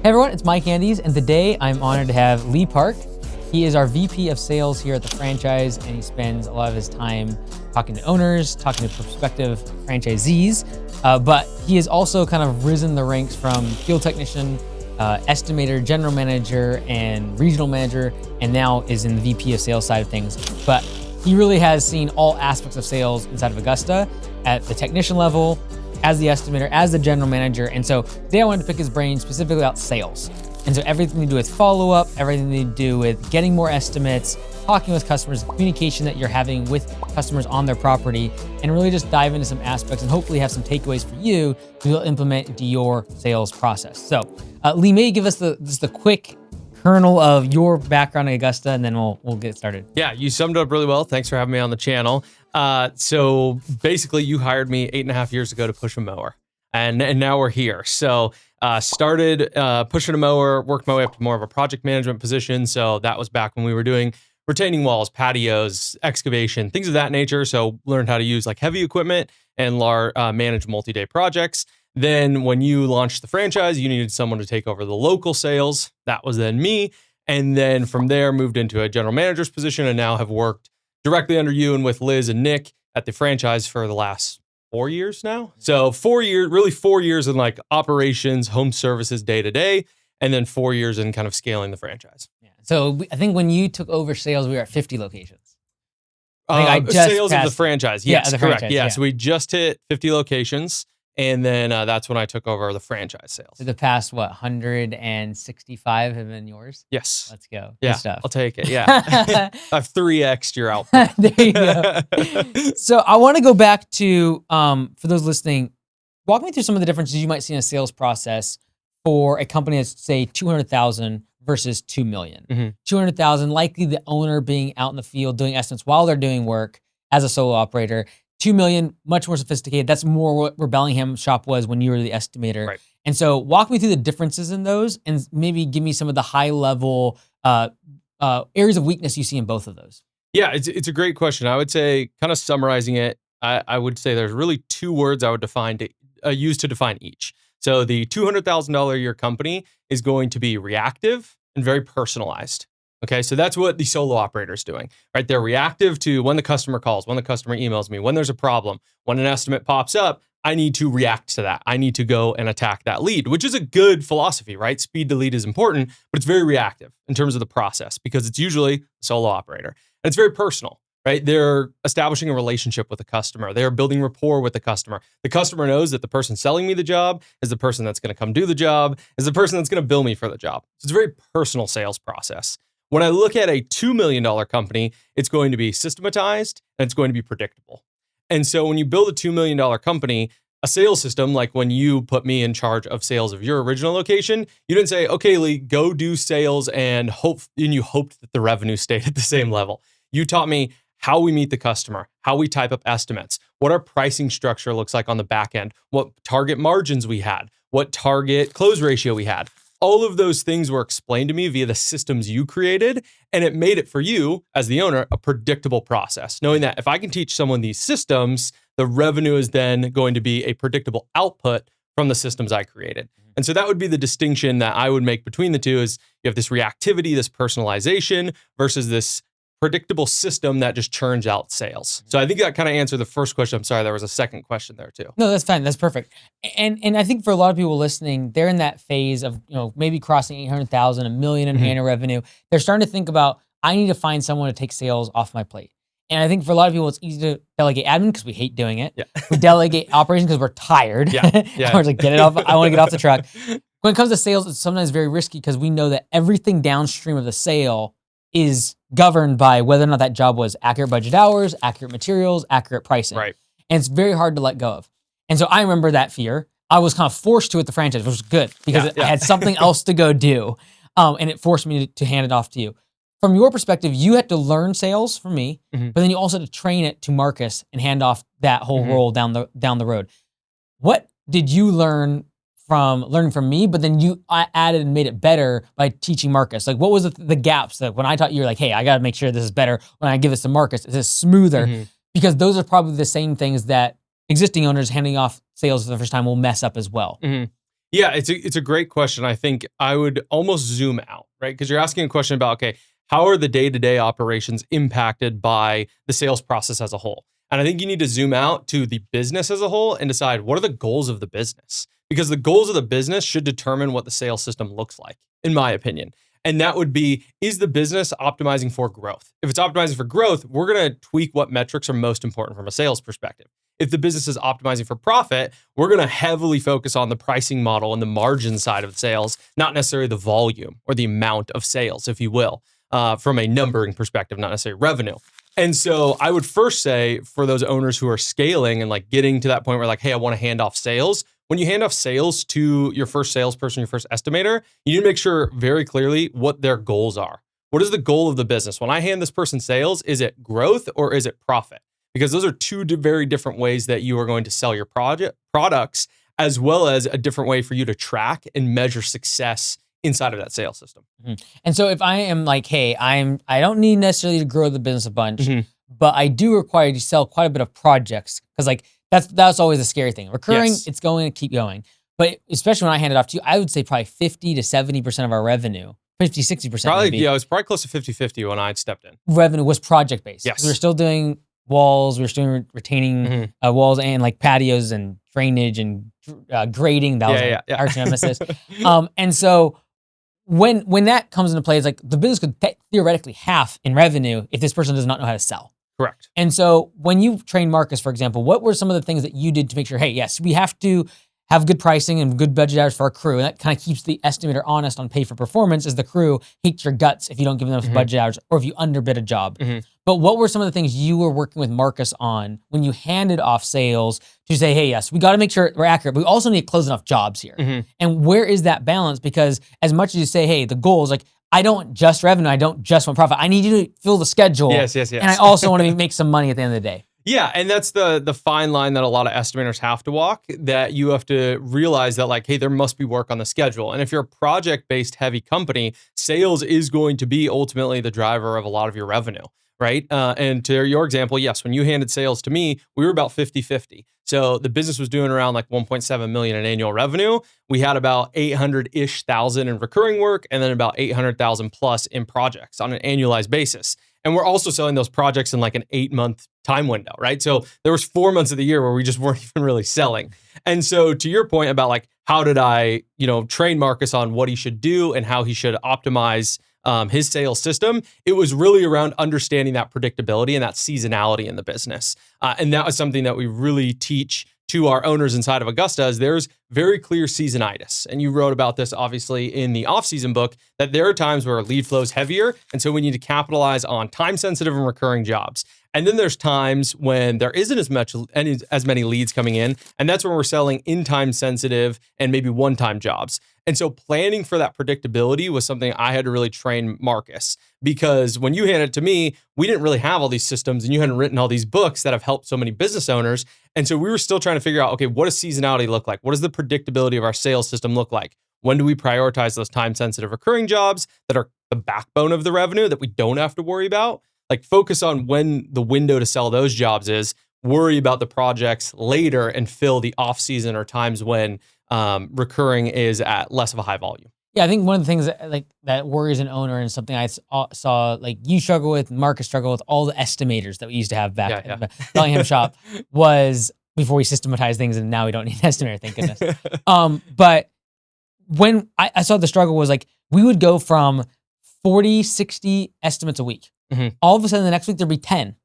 Hey everyone, it's Mike Andes, and today I'm honored to have Lee Park. He is our VP of Sales here at the franchise, and he spends a lot of his time talking to owners, talking to prospective franchisees, but he has also kind of risen the ranks from field technician, estimator, general manager, and regional manager, and now is in the VP of Sales side of things. But he really has seen all aspects of sales inside of Augusta at the technician level, as the estimator, as the general manager. And so today I wanted to pick his brain specifically about sales. And so everything to do with follow-up, everything to do with getting more estimates, talking with customers, communication that you're having with customers on their property, and really just dive into some aspects and hopefully have some takeaways for you to implement into your sales process. So Lee, maybe give us just the quick kernel of your background at Augusta, and then we'll get started. Yeah, you summed it up really well. Thanks for having me on the channel. So basically, you hired me 8.5 years ago to push a mower, and now we're here. So started pushing a mower, worked my way up to more of a project management position. So that was back when we were doing retaining walls, patios, excavation, things of that nature. So learned how to use like heavy equipment and manage multi-day projects. Then when you launched the franchise, you needed someone to take over the local sales. That was then me. And then from there, moved into a general manager's position and now have worked directly under you and with Liz and Nick at the franchise for the last 4 years now. So 4 years, really 4 years in like operations, home services day to day, and then 4 years in kind of scaling the franchise. Yeah. So I think when you took over sales, we were at 50 locations. Sales of the franchise. Yes, correct. Franchise, yeah. So we just hit 50 locations. And then that's when I took over the franchise sales. So the past, 165 have been yours? Yes. Let's go. Yeah, good stuff. I'll take it. Yeah. I have 3x your output. There you go. So I want to go back to, for those listening, walk me through some of the differences you might see in a sales process for a company that's, say, 200,000 versus 2 million. Mm-hmm. 200,000, likely the owner being out in the field doing estimates while they're doing work as a solo operator. 2 million, much more sophisticated. That's more where Bellingham shop was when you were the estimator. Right. And so walk me through the differences in those and maybe give me some of the high level areas of weakness you see in both of those. Yeah, it's a great question. I would say, kind of summarizing it, I would say there's really 2 words I would use to define each. So the $200,000 a year company is going to be reactive and very personalized. Okay, so that's what the solo operator is doing, right? They're reactive to when the customer calls, when the customer emails me, when there's a problem, when an estimate pops up, I need to react to that. I need to go and attack that lead, which is a good philosophy, right? Speed to lead is important, but it's very reactive in terms of the process because it's usually a solo operator. And it's very personal, right? They're establishing a relationship with the customer. They're building rapport with the customer. The customer knows that the person selling me the job is the person that's going to come do the job, is the person that's going to bill me for the job. So it's a very personal sales process. When I look at a $2 million company, it's going to be systematized and it's going to be predictable. And so when you build a $2 million company, a sales system, like when you put me in charge of sales of your original location, you didn't say, okay, Lee, go do sales and you hoped that the revenue stayed at the same level. You taught me how we meet the customer, how we type up estimates, what our pricing structure looks like on the back end, what target margins we had, what target close ratio we had. All of those things were explained to me via the systems you created, and it made it for you, as the owner, a predictable process, knowing that if I can teach someone these systems, the revenue is then going to be a predictable output from the systems I created. And so that would be the distinction that I would make between the two is you have this reactivity, this personalization versus this predictable system that just churns out sales. So I think that kind of answered the first question. I'm sorry, there was a second question there too. No, that's fine. That's perfect. And I think for a lot of people listening, they're in that phase of, maybe crossing 800,000, $1 million in annual revenue. They're starting to think about, I need to find someone to take sales off my plate. And I think for a lot of people, it's easy to delegate admin because we hate doing it. Yeah. We delegate operations because we're tired. Yeah. We're like, get it off. I want to get off the truck. When it comes to sales, it's sometimes very risky because we know that everything downstream of the sale is governed by whether or not that job was accurate budget hours, accurate materials, accurate pricing. Right. And it's very hard to let go of. And so I remember that fear. I was kind of forced to at the franchise, which was good because I had something else to go do. And it forced me to hand it off to you. From your perspective, you had to learn sales from me, but then you also had to train it to Marcus and hand off that whole role down the road. What did you learn from learning from me, but then you added and made it better by teaching Marcus? Like, what was the gaps that when I taught you, you're like, hey, I got to make sure this is better. When I give this to Marcus, is this smoother? Because those are probably the same things that existing owners handing off sales for the first time will mess up as well. Yeah, it's a great question. I think I would almost zoom out, right? Because you're asking a question about, okay, how are the day-to-day operations impacted by the sales process as a whole? And I think you need to zoom out to the business as a whole and decide what are the goals of the business? Because the goals of the business should determine what the sales system looks like, in my opinion. And that would be, is the business optimizing for growth? If it's optimizing for growth, we're going to tweak what metrics are most important from a sales perspective. If the business is optimizing for profit, we're going to heavily focus on the pricing model and the margin side of sales, not necessarily the volume or the amount of sales, if you will, from a numbering perspective, not necessarily revenue. And so I would first say for those owners who are scaling and like getting to that point where like, hey, I want to hand off sales. When you hand off sales to your first salesperson, your first estimator, you need to make sure very clearly what their goals are. What is the goal of the business? When I hand this person sales, is it growth or is it profit? Because those are two very different ways that you are going to sell your products, as well as a different way for you to track and measure success inside of that sales system. Mhm. And so if I am like, hey, I don't need necessarily to grow the business a bunch, Mhm. but I do require to sell quite a bit of projects because like that's always a scary thing. Recurring, Yes. it's going to keep going. But especially when I hand it off to you, I would say probably 50 to 70% of our revenue, 50, 60% Probably, maybe, yeah, it was probably close to 50-50 when I stepped in. revenue was project based. We were Yes. still doing walls, we were still retaining Mhm. walls and like patios and drainage and grading. That was Yeah, our yeah, yeah. arch nemesis. And so when that comes into play, it's like the business could theoretically half in revenue if this person does not know how to sell. Correct. And so when you trained Marcus, for example, what were some of the things that you did to make sure, hey, yes, we have to have good pricing and good budget hours for our crew. And that kind of keeps the estimator honest on pay for performance as the crew hates your guts if you don't give them enough Mhm. budget hours or if you underbid a job. Mhm. But what were some of the things you were working with Marcus on when you handed off sales to say, hey, yes, we got to make sure we're accurate, but we also need to close enough jobs here. Mhm. And where is that balance? Because as much as you say, hey, the goal is like, I don't want just revenue, I don't just want profit. I need you to fill the schedule. Yes, yes, And I yes. also want to make some money at the end of the day. Yeah, and that's the fine line that a lot of estimators have to walk, that you have to realize that like, hey, there must be work on the schedule. And if you're a project-based heavy company, sales is going to be ultimately the driver of a lot of your revenue, right? And to your example, yes, when you handed sales to me, we were about 50-50. So the business was doing around like 1.7 million in annual revenue. We had about 800-ish thousand in recurring work and then about 800,000 plus in projects on an annualized basis. And we're also selling those projects in like an 8-month time window, right? So there was 4 months of the year where we just weren't even really selling. And so to your point about like, how did I, train Marcus on what he should do and how he should optimize his sales system, it was really around understanding that predictability and that seasonality in the business. And that was something that we really teach to our owners inside of Augusta, is there's very clear seasonitis. And you wrote about this obviously in the off-season book, that there are times where lead flow is heavier. And so we need to capitalize on time-sensitive and recurring jobs. And then there's times when there isn't as many leads coming in, and that's when we're selling in time sensitive and maybe one-time jobs. And so planning for that predictability was something I had to really train Marcus, because when you handed it to me, we didn't really have all these systems and you hadn't written all these books that have helped so many business owners. And so we were still trying to figure out, okay, what does seasonality look like? What does the predictability of our sales system look like? When do we prioritize those time sensitive recurring jobs that are the backbone of the revenue that we don't have to worry about? Like focus on when the window to sell those jobs is, worry about the projects later and fill the off season or times when recurring is at less of a high volume. Yeah, I think one of the things that worries an owner and something I saw like you struggle with, Marcus struggle with, all the estimators that we used to have back Yeah, at the Bellingham shop was before we systematized things, and now we don't need an estimator, thank goodness. But when I saw the struggle was like we would go from 40, 60 estimates a week. Mhm. All of a sudden the next week there'd be 10.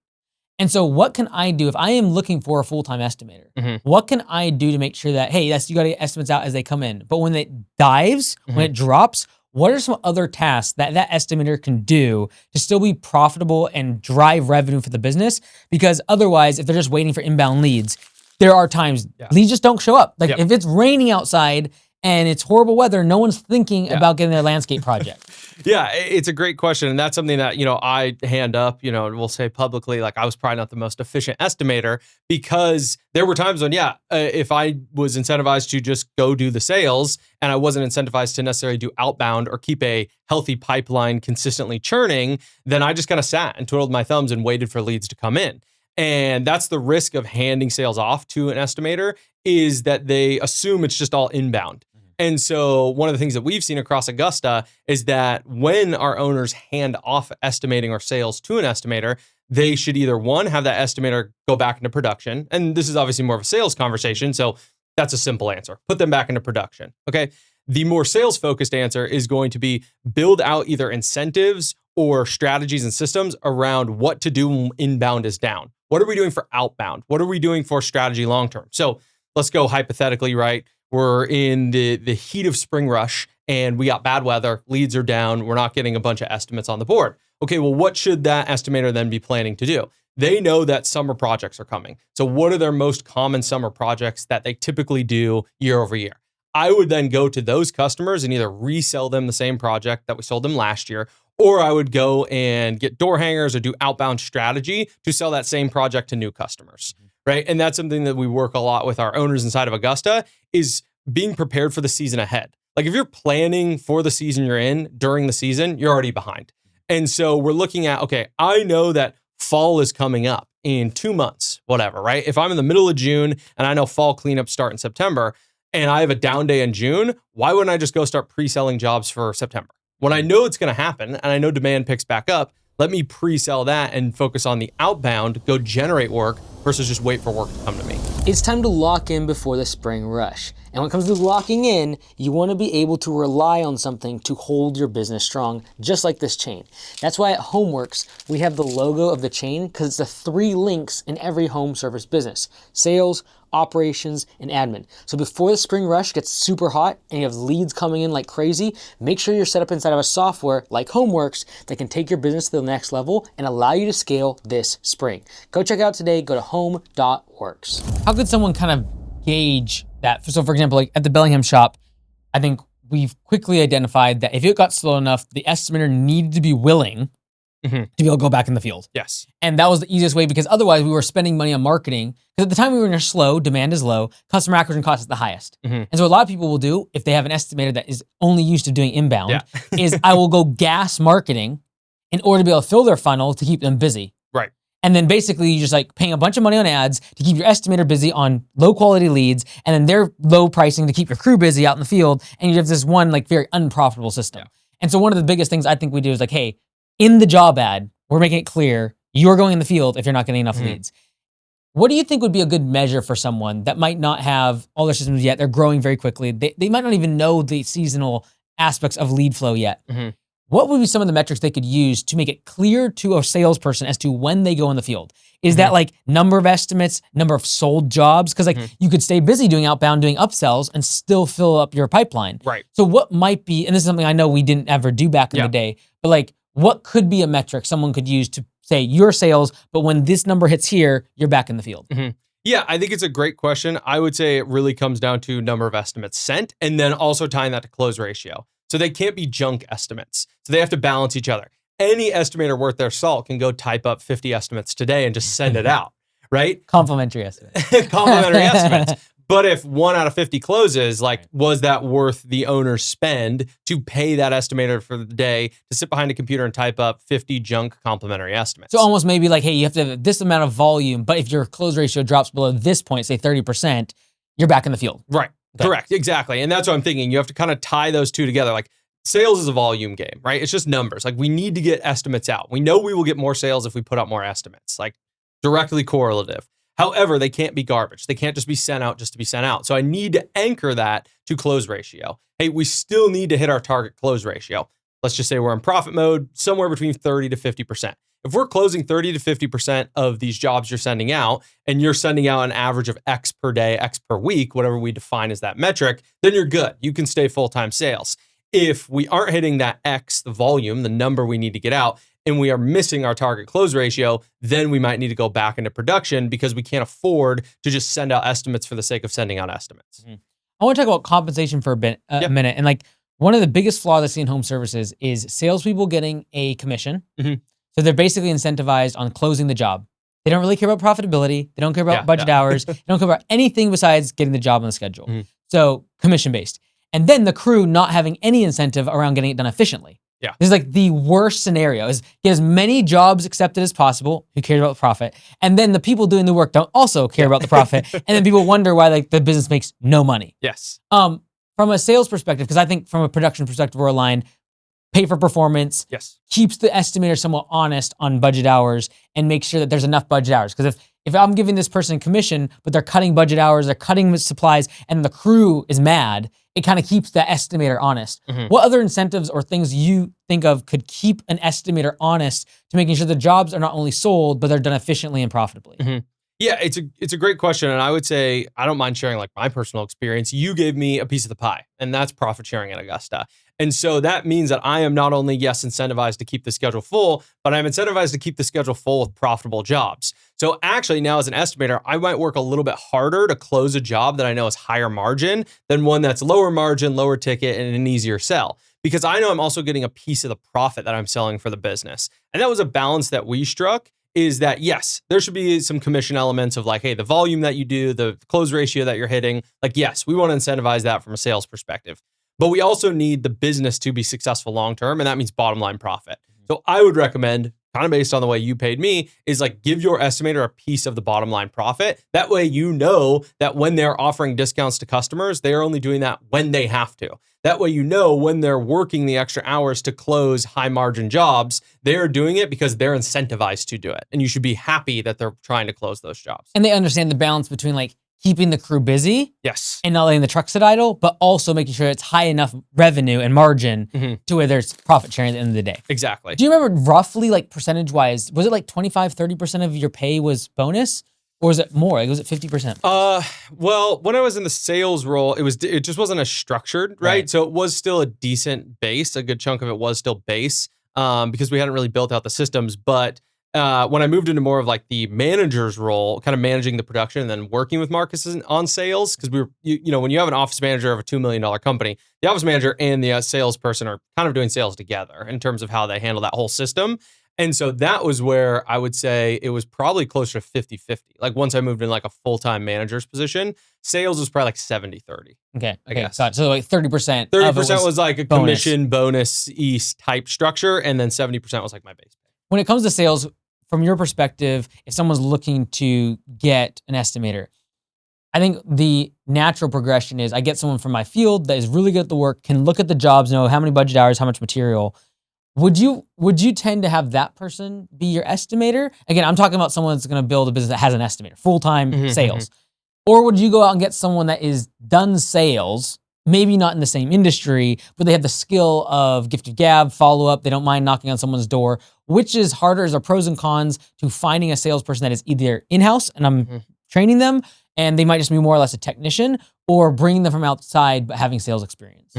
And so what can I do if I am looking for a full-time estimator? Mhm. What can I do to make sure that, hey, yes, you got to get estimates out as they come in. But when it dives, when it drops, what are some other tasks that that estimator can do to still be profitable and drive revenue for the business? Because otherwise, if they're just waiting for inbound leads, there are times leads just don't show up. Like if it's raining outside and it's horrible weather, no one's thinking about getting their landscape project. Yeah, it's a great question. And that's something that, I hand up, and we'll say publicly, like I was probably not the most efficient estimator, because there were times when, if I was incentivized to just go do the sales and I wasn't incentivized to necessarily do outbound or keep a healthy pipeline consistently churning, then I just kind of sat and twiddled my thumbs and waited for leads to come in. And that's the risk of handing sales off to an estimator, is that they assume it's just all inbound. And so one of the things that we've seen across Augusta is that when our owners hand off estimating or sales to an estimator, they should either one, have that estimator go back into production. And this is obviously more of a sales conversation. So that's a simple answer. Put them back into production. Okay. The more sales focused answer is going to be build out either incentives or strategies and systems around what to do when inbound is down. What are we doing for outbound? What are we doing for strategy long term? So let's go hypothetically, right? We're in the heat of spring rush and we got bad weather, leads are down, we're not getting a bunch of estimates on the board. Okay, well, what should that estimator then be planning to do? They know that summer projects are coming. So what are their most common summer projects that they typically do year over year? I would then go to those customers and either resell them the same project that we sold them last year, or I would go and get door hangers or do outbound strategy to sell that same project to new customers, right? And that's something that we work a lot with our owners inside of Augusta is being prepared for the season ahead. Like if you're planning for the season you're in during the season, you're already behind. And so we're looking at, okay, I know that fall is coming up in 2 months, whatever, right? If I'm in the middle of June and I know fall cleanups start in September and I have a down day in June, why wouldn't I just go start pre-selling jobs for September? When I know it's going to happen and I know demand picks back up, let me pre-sell that and focus on the outbound, go generate work versus just wait for work to come to me. It's time to lock in before the spring rush. And when it comes to locking in, you want to be able to rely on something to hold your business strong, just like this chain. That's why at Homeworks, we have the logo of the chain because it's the 3 links in every home service business: sales, operations, and admin. So before the spring rush gets super hot and you have leads coming in like crazy, make sure you're set up inside of a software like Homeworks that can take your business to the next level and allow you to scale this spring. Go check it out today. Go to home.works. How could someone kind of gauge that? So for example, like at the Bellingham shop, I think we've quickly identified that if it got slow enough, the estimator needed to be willing to be able to go back in the field. Yes. And that was the easiest way because otherwise we were spending money on marketing. Because at the time we were in a slow, demand is low, customer acquisition cost is the highest. And so a lot of people will do, if they have an estimator that is only used to doing inbound, is I will go gas marketing in order to be able to fill their funnel to keep them busy. Right. And then basically you just like paying a bunch of money on ads to keep your estimator busy on low quality leads, and then they're low pricing to keep your crew busy out in the field, and you have this one like very unprofitable system. And so one of the biggest things I think we do is like, hey, in the job ad, we're making it clear you're going in the field if you're not getting enough leads. What do you think would be a good measure for someone that might not have all their systems yet? They're growing very quickly. They might not even know the seasonal aspects of lead flow yet. What would be some of the metrics they could use to make it clear to a salesperson as to when they go in the field? Is that like number of estimates, number of sold jobs? Because like you could stay busy doing outbound, doing upsells and still fill up your pipeline. Right. So what might be, and this is something I know we didn't ever do back in the day, but like what could be a metric someone could use to say your sales, but when this number hits here, you're back in the field? Yeah, I think it's a great question. I would say it really comes down to number of estimates sent and then also tying that to close ratio. So they can't be junk estimates. So they have to balance each other. Any estimator worth their salt can go type up 50 estimates today and just send it out, right? Complimentary estimates. Complimentary estimates. But if 1 out of 50 closes, like, was that worth the owner's spend to pay that estimator for the day to sit behind a computer and type up 50 junk complimentary estimates? So almost maybe like, hey, you have to have this amount of volume, but if your close ratio drops below this point, say 30%, you're back in the field. Right. Okay. Correct. Exactly. And that's what I'm thinking. You have to kind of tie those two together. Like sales is a volume game, right? It's just numbers. Like we need to get estimates out. We know we will get more sales if we put out more estimates, like directly correlative. However, they can't be garbage. They can't just be sent out just to be sent out. So I need to anchor that to close ratio. Hey, we still need to hit our target close ratio. Let's just say we're in profit mode, somewhere between 30 to 50%. If we're closing 30 to 50% of these jobs you're sending out, and you're sending out an average of X per day, X per week, whatever we define as that metric, then you're good. You can stay full-time sales. If we aren't hitting that X, the volume, the number we need to get out, and we are missing our target close ratio, then we might need to go back into production because we can't afford to just send out estimates for the sake of sending out estimates. I want to talk about compensation for a minute. And like one of the biggest flaws I see in home services is salespeople getting a commission. So they're basically incentivized on closing the job. They don't really care about profitability. They don't care about budget hours. They don't care about anything besides getting the job on the schedule. So commission-based. And then the crew not having any incentive around getting it done efficiently. This is like the worst scenario, is get as many jobs accepted as possible. Who cares about the profit? And then the people doing the work don't also care about the profit. And then people wonder why like the business makes no money. Yes. from a sales perspective, because I think from a production perspective, we're aligned, pay for performance, Yes. keeps the estimator somewhat honest on budget hours and make sure that there's enough budget hours. Because if I'm giving this person commission, but they're cutting budget hours, they're cutting supplies, and the crew is mad, it kind of keeps the estimator honest. What other incentives or things you think of could keep an estimator honest to making sure the jobs are not only sold, but they're done efficiently and profitably? Yeah, it's a great question, and I would say I don't mind sharing like my personal experience. You gave me a piece of the pie, and that's profit sharing at Augusta. And so that means that I am not only incentivized to keep the schedule full, but I'm incentivized to keep the schedule full with profitable jobs. So actually now as an estimator, I might work a little bit harder to close a job that I know is higher margin than one that's lower margin, lower ticket, and an easier sell. Because I know I'm also getting a piece of the profit that I'm selling for the business. And that was a balance that we struck, is that yes, there should be some commission elements of like, hey, the volume that you do, the close ratio that you're hitting, like yes, we want to incentivize that from a sales perspective. But we also need the business to be successful long-term, and that means bottom line profit. So I would recommend, kind of based on the way you paid me, is like give your estimator a piece of the bottom line profit. That way you know that when they're offering discounts to customers, they are only doing that when they have to. That way you know when they're working the extra hours to close high margin jobs, they're doing it because they're incentivized to do it. And you should be happy that they're trying to close those jobs. And they understand the balance between like keeping the crew busy Yes. and not letting the truck sit idle, but also making sure it's high enough revenue and margin to where there's profit sharing at the end of the day. Exactly. Do you remember roughly, like percentage wise, was it like 25, 30% of your pay was bonus? Or was it more? Like, was it 50%? Well, when I was in the sales role, it just wasn't as structured, right? So it was still a decent base. A good chunk of it was still base, because we hadn't really built out the systems. But when I moved into more of like the manager's role, kind of managing the production and then working with Marcus on sales, because we were, you know, when you have an office manager of a $2 million company, the office manager and the salesperson are kind of doing sales together in terms of how they handle that whole system. And so that was where I would say it was probably closer to 50-50. Like once I moved in like a full-time manager's position, sales was probably like 70-30. Okay. I guess. Got it. So like 30%. 30% was like a bonus. commission bonus east type structure. And then 70% was like my base pay. When it comes to sales, from your perspective, if someone's looking to get an estimator, I think the natural progression is I get someone from my field that is really good at the work, can look at the jobs, know how many budget hours, how much material. Would you tend to have that person be your estimator? Again, I'm talking about someone that's going to build a business that has an estimator, full-time sales. Or would you go out and get someone that is done sales, maybe not in the same industry, but they have the skill of gift of gab, follow-up, they don't mind knocking on someone's door? Which is harder? Is there pros and cons to finding a salesperson that is either in-house and I'm training them and they might just be more or less a technician, or bringing them from outside but having sales experience?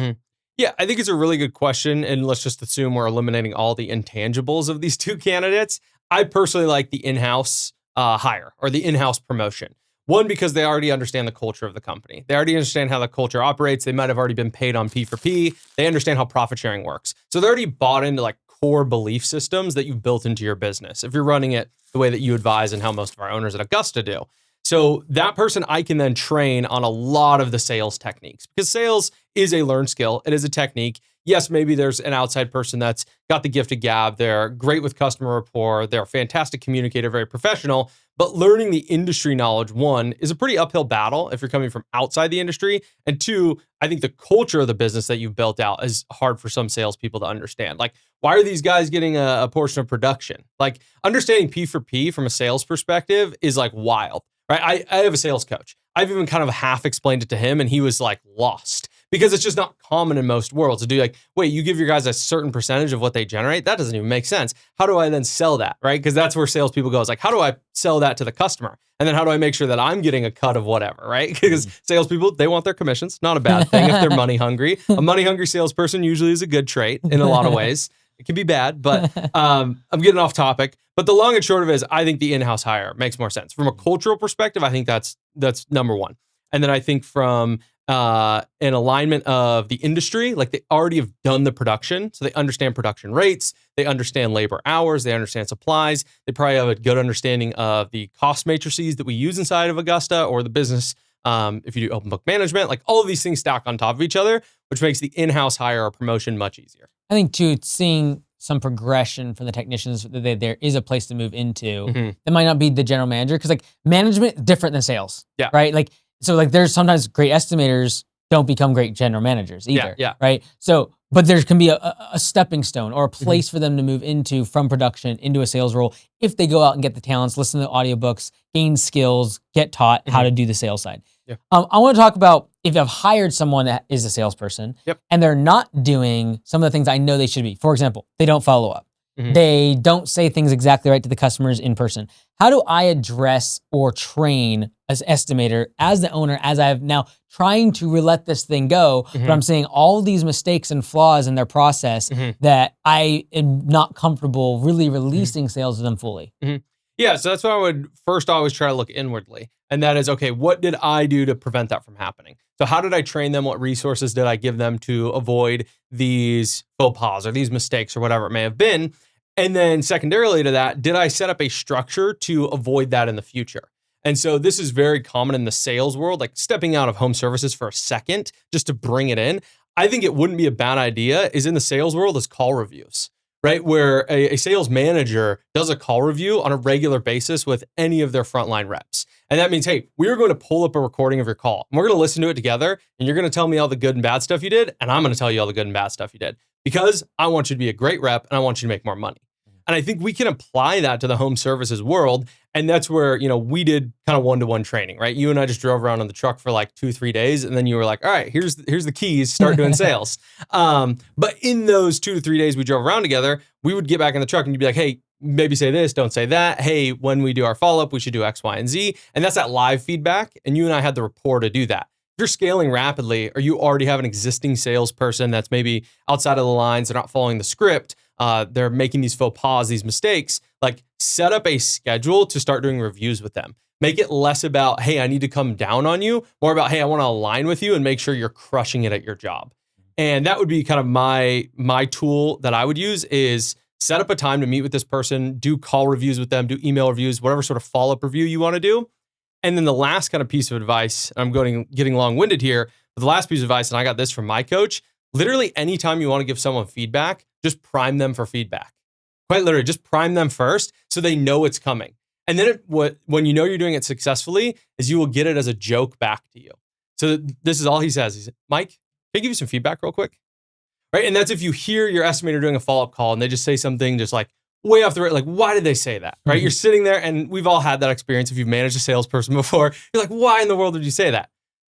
Yeah, I think it's a really good question. And let's just assume we're eliminating all the intangibles of these two candidates. I personally like the in-house hire or the in-house promotion. One, because they already understand the culture of the company. They already understand how the culture operates. They might have already been paid on P for P. They understand how profit sharing works. So they're already bought into like core belief systems that you've built into your business, if you're running it the way that you advise and how most of our owners at Augusta do. So that person I can then train on a lot of the sales techniques, because sales is a learned skill. It is a technique. Yes, maybe there's an outside person that's got the gift of gab. They're great with customer rapport. They're a fantastic communicator, very professional. But learning the industry knowledge, one, is a pretty uphill battle if you're coming from outside the industry. And two, I think the culture of the business that you've built out is hard for some salespeople to understand. Like, why are these guys getting a portion of production? Like, understanding P for P from a sales perspective is like wild. Right? I have a sales coach. I've even kind of half explained it to him and he was like lost, because it's just not common in most worlds to do like, wait, you give your guys a certain percentage of what they generate? That doesn't even make sense. How do I then sell that? Right? Because that's where salespeople go. It's like, how do I sell that to the customer? And then how do I make sure that I'm getting a cut of whatever, right? Because salespeople, they want their commissions. Not a bad thing if they're money hungry. A money hungry salesperson usually is a good trait in a lot of ways. It can be bad, but I'm getting off topic. But the long and short of it is, I think the in-house hire makes more sense. From a cultural perspective, I think that's number one. And then I think from an alignment of the industry, like they already have done the production, so they understand production rates, they understand labor hours, they understand supplies, they probably have a good understanding of the cost matrices that we use inside of Augusta or the business. If you do open book management, like all of these things stack on top of each other, which makes the in-house hire or promotion much easier. I think too, seeing some progression from the technicians, that there is a place to move into. That might not be the general manager, because like management is different than sales. Yeah. Right. Like, so like there's sometimes great estimators don't become great general managers either. Yeah. Right. So, but there can be a stepping stone or a place for them to move into from production into a sales role if they go out and get the talents, listen to the audiobooks, gain skills, get taught how to do the sales side. Yeah. I want to talk about if I've hired someone that is a salesperson Yep. and they're not doing some of the things I know they should be. For example, they don't follow up. They don't say things exactly right to the customers in person. How do I address or train as estimator, as the owner, as I've now trying to let this thing go, but I'm seeing all of these mistakes and flaws in their process that I am not comfortable really releasing sales to them fully? Yeah, so that's why I would first always try to look inwardly. And that is, okay, what did I do to prevent that from happening? So how did I train them? What resources did I give them to avoid these faux pas or these mistakes or whatever it may have been? And then secondarily to that, did I set up a structure to avoid that in the future? And so this is very common in the sales world, like stepping out of home services for a second, just to bring it in. I think it wouldn't be a bad idea is in the sales world is call reviews, right? Where a sales manager does a call review on a regular basis with any of their frontline reps. And that means, hey, we're going to pull up a recording of your call and we're going to listen to it together. And you're going to tell me all the good and bad stuff you did. And I'm going to tell you all the good and bad stuff you did because I want you to be a great rep and I want you to make more money. And I think we can apply that to the home services world. And that's where, we did kind of one-to-one training, right? You and I just drove around on the truck for like 2-3 days. And then you were like, all right, here's the keys, start doing sales. But in those 2 to 3 days we drove around together, we would get back in the truck and you'd be like, hey, maybe say this, don't say that. Hey, when we do our follow-up, we should do X, Y, and Z. And that's that live feedback. And you and I had the rapport to do that. If you're scaling rapidly, or you already have an existing salesperson that's maybe outside of the lines, they're not following the script, they're making these faux pas, these mistakes, like set up a schedule to start doing reviews with them. Make it less about, hey, I need to come down on you, more about, hey, I want to align with you and make sure you're crushing it at your job. And that would be kind of my tool that I would use is set up a time to meet with this person, do call reviews with them, do email reviews, whatever sort of follow-up review you want to do. And then the last kind of piece of advice, I'm getting long-winded here, but the last piece of advice, and I got this from my coach, literally anytime you want to give someone feedback, just prime them for feedback. Quite literally, just prime them first so they know it's coming. And then when you know you're doing it successfully is you will get it as a joke back to you. So this is all he says. He said, Mike, can I give you some feedback real quick? Right? And that's if you hear your estimator doing a follow-up call and they just say something just like way off the right, like, why did they say that? Right? You're sitting there and we've all had that experience. If you've managed a salesperson before, you're like, why in the world did you say that?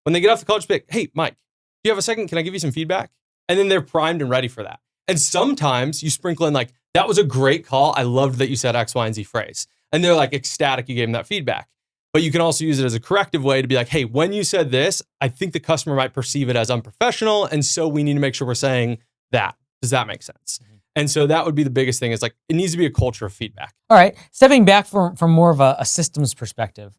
When they get off the call, just be like, hey, Mike, do you have a second? Can I give you some feedback? And then they're primed and ready for that. And sometimes you sprinkle in like, that was a great call. I loved that you said X, Y, and Z phrase. And they're like ecstatic you gave them that feedback. But you can also use it as a corrective way to be like, hey, when you said this, I think the customer might perceive it as unprofessional. And so we need to make sure we're saying that. Does that make sense? And so that would be the biggest thing is like, it needs to be a culture of feedback. All right. Stepping back from more of a systems perspective,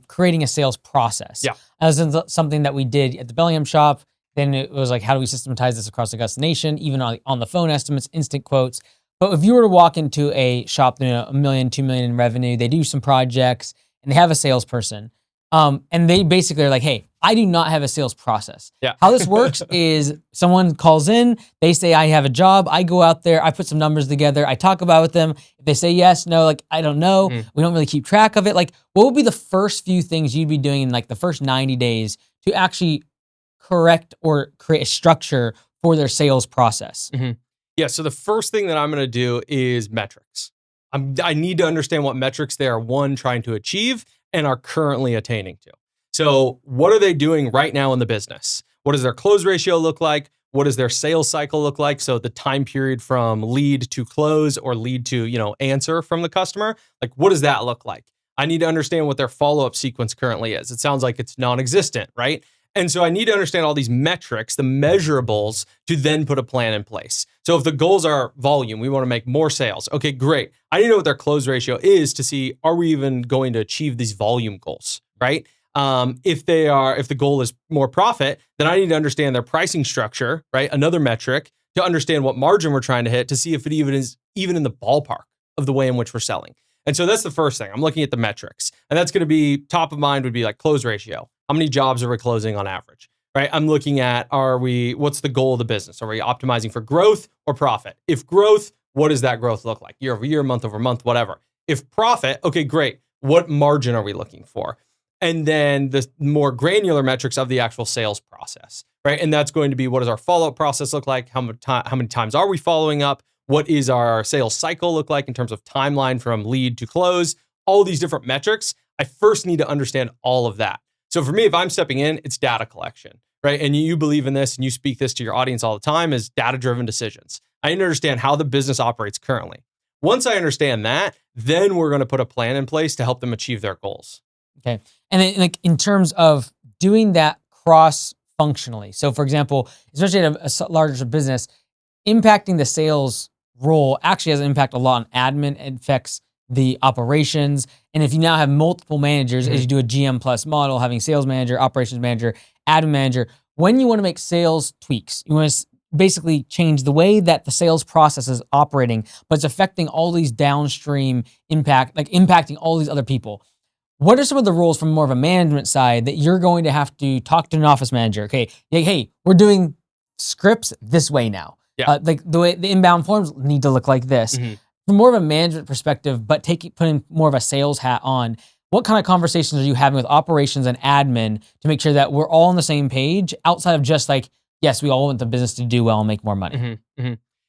creating a sales process. Yeah. That was something that we did at the Bellingham shop. Then it was like, how do we systematize this across Augusta Nation, even on the phone estimates, instant quotes. But if you were to walk into a shop, $1 million, $2 million in revenue, they do some projects and they have a salesperson. And they basically are like, hey, I do not have a sales process. Yeah. How this works is someone calls in, they say, I have a job. I go out there, I put some numbers together. I talk about it with them. If they say yes, no, like, I don't know. We don't really keep track of it. Like, what would be the first few things you'd be doing in like the first 90 days to actually correct or create a structure for their sales process? Yeah. So the first thing that I'm going to do is metrics. I need to understand what metrics they are, one, trying to achieve and are currently attaining to. So what are they doing right now in the business? What does their close ratio look like? What does their sales cycle look like? So the time period from lead to close or lead to, answer from the customer, like what does that look like? I need to understand what their follow-up sequence currently is. It sounds like it's non-existent, right? And so I need to understand all these metrics, the measurables, to then put a plan in place. So if the goals are volume, we want to make more sales. Okay, great. I need to know what their close ratio is to see, are we even going to achieve these volume goals, right? If the goal is more profit, then I need to understand their pricing structure, right? Another metric to understand what margin we're trying to hit to see if it is even in the ballpark of the way in which we're selling. And so that's the first thing. I'm looking at the metrics. And that's going to be top of mind would be like close ratio. How many jobs are we closing on average, right? I'm looking at, what's the goal of the business? Are we optimizing for growth or profit? If growth, what does that growth look like? Year over year, month over month, whatever. If profit, okay, great. What margin are we looking for? and then the more granular metrics of the actual sales process, right? And that's going to be, what does our follow-up process look like? How many times are we following up? What is our sales cycle look like in terms of timeline from lead to close? All these different metrics. I first need to understand all of that. So for me, if I'm stepping in, it's data collection, right? And you believe in this and you speak this to your audience all the time, is data-driven decisions. I need to understand how the business operates currently. Once I understand that, then we're going to put a plan in place to help them achieve their goals. Okay. And then, like, in terms of doing that cross-functionally. So for example, especially at a larger business, impacting the sales role actually has an impact a lot on admin. It affects the operations. And if you now have multiple managers, as you do a GM plus model, having sales manager, operations manager, admin manager, when you want to make sales tweaks, you want to basically change the way that the sales process is operating, but it's affecting all these downstream impact, like impacting all these other people. What are some of the rules from more of a management side that you're going to have to talk to an office manager? Okay, hey, we're doing scripts this way now. Yeah. Like the way the inbound forms need to look like this. From more of a management perspective, but putting more of a sales hat on, what kind of conversations are you having with operations and admin to make sure that we're all on the same page outside of just like, yes, we all want the business to do well and make more money?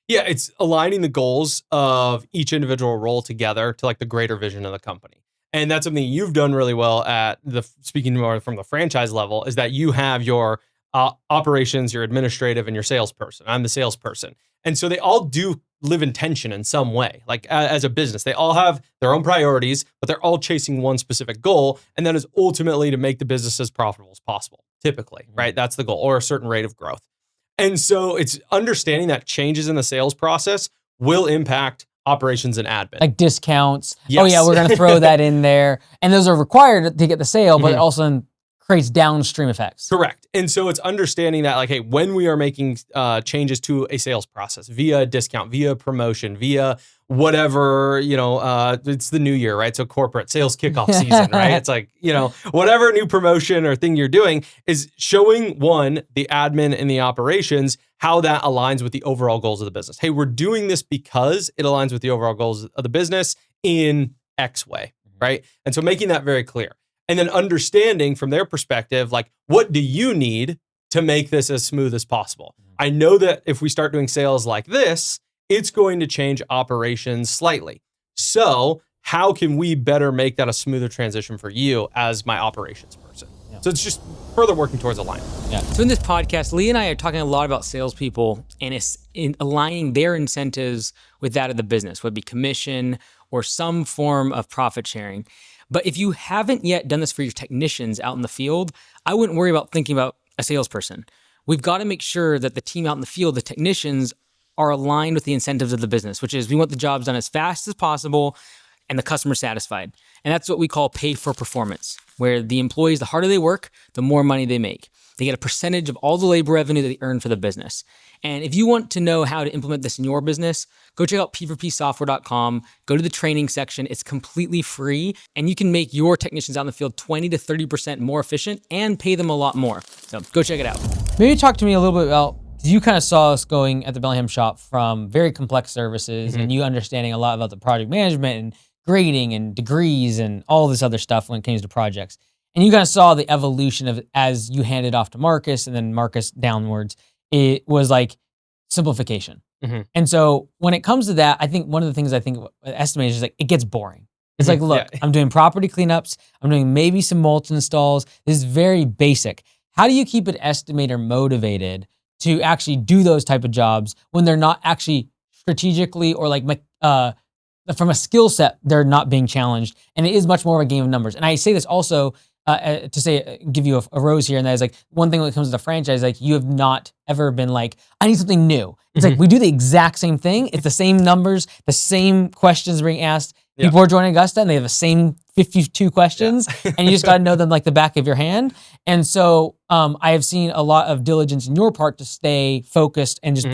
Yeah, it's aligning the goals of each individual role together to like the greater vision of the company. And that's something you've done really well at speaking more from the franchise level, is that you have your operations, your administrative, and your salesperson. I'm the salesperson. And so they all do live in tension in some way. Like as a business, they all have their own priorities, but they're all chasing one specific goal. And that is ultimately to make the business as profitable as possible, typically, right? That's the goal, or a certain rate of growth. And so it's understanding that changes in the sales process will impact operations and admin. Like discounts. Yes. Oh yeah, we're going to throw that in there. And those are required to get the sale, but it also creates downstream effects. Correct. And so it's understanding that, like, hey, when we are making changes to a sales process via a discount, via promotion, via whatever, it's the new year, right? So corporate sales kickoff season, right? It's like, whatever new promotion or thing you're doing is showing, one, the admin and the operations, how that aligns with the overall goals of the business. Hey, we're doing this because it aligns with the overall goals of the business in X way, right? And so making that very clear. And then understanding from their perspective, like, what do you need to make this as smooth as possible? I know that if we start doing sales like this, it's going to change operations slightly. So how can we better make that a smoother transition for you as my operations person? Yeah. So it's just further working towards alignment. Yeah. So in this podcast, Lee and I are talking a lot about salespeople and it's in aligning their incentives with that of the business, whether it be commission or some form of profit sharing. But if you haven't yet done this for your technicians out in the field, I wouldn't worry about thinking about a salesperson. We've got to make sure that the team out in the field, the technicians, are aligned with the incentives of the business, which is we want the jobs done as fast as possible and the customer satisfied. And that's what we call pay for performance, where the employees, the harder they work, the more money they make. They get a percentage of all the labor revenue that they earn for the business. And if you want to know how to implement this in your business, go check out p4psoftware.com, go to the training section. It's completely free, and you can make your technicians out in the field 20 to 30% more efficient and pay them a lot more. So go check it out. Maybe talk to me a little bit about, you kind of saw us going at the Bellingham shop from very complex services and you understanding a lot about the project management and grading and degrees and all this other stuff when it came to projects. And you kind of saw the evolution of it as you handed off to Marcus and then Marcus downwards. It was like simplification. And so when it comes to that, I think one of the things I think with Estimators is like, it gets boring. It's like, look, I'm doing property cleanups. I'm doing maybe some mulch installs. This is very basic. How do you keep an estimator motivated to actually do those type of jobs when they're not actually strategically or like from a skill set, they're not being challenged? And it is much more of a game of numbers. And I say this also give you a rose here, and that is like one thing when it comes to the franchise, like you have not ever been like, I need something new. It's like we do the exact same thing. It's the same numbers, the same questions being asked. People are joining Augusta and they have the same 52 questions and you just got to know them like the back of your hand. And so I have seen a lot of diligence in your part to stay focused and just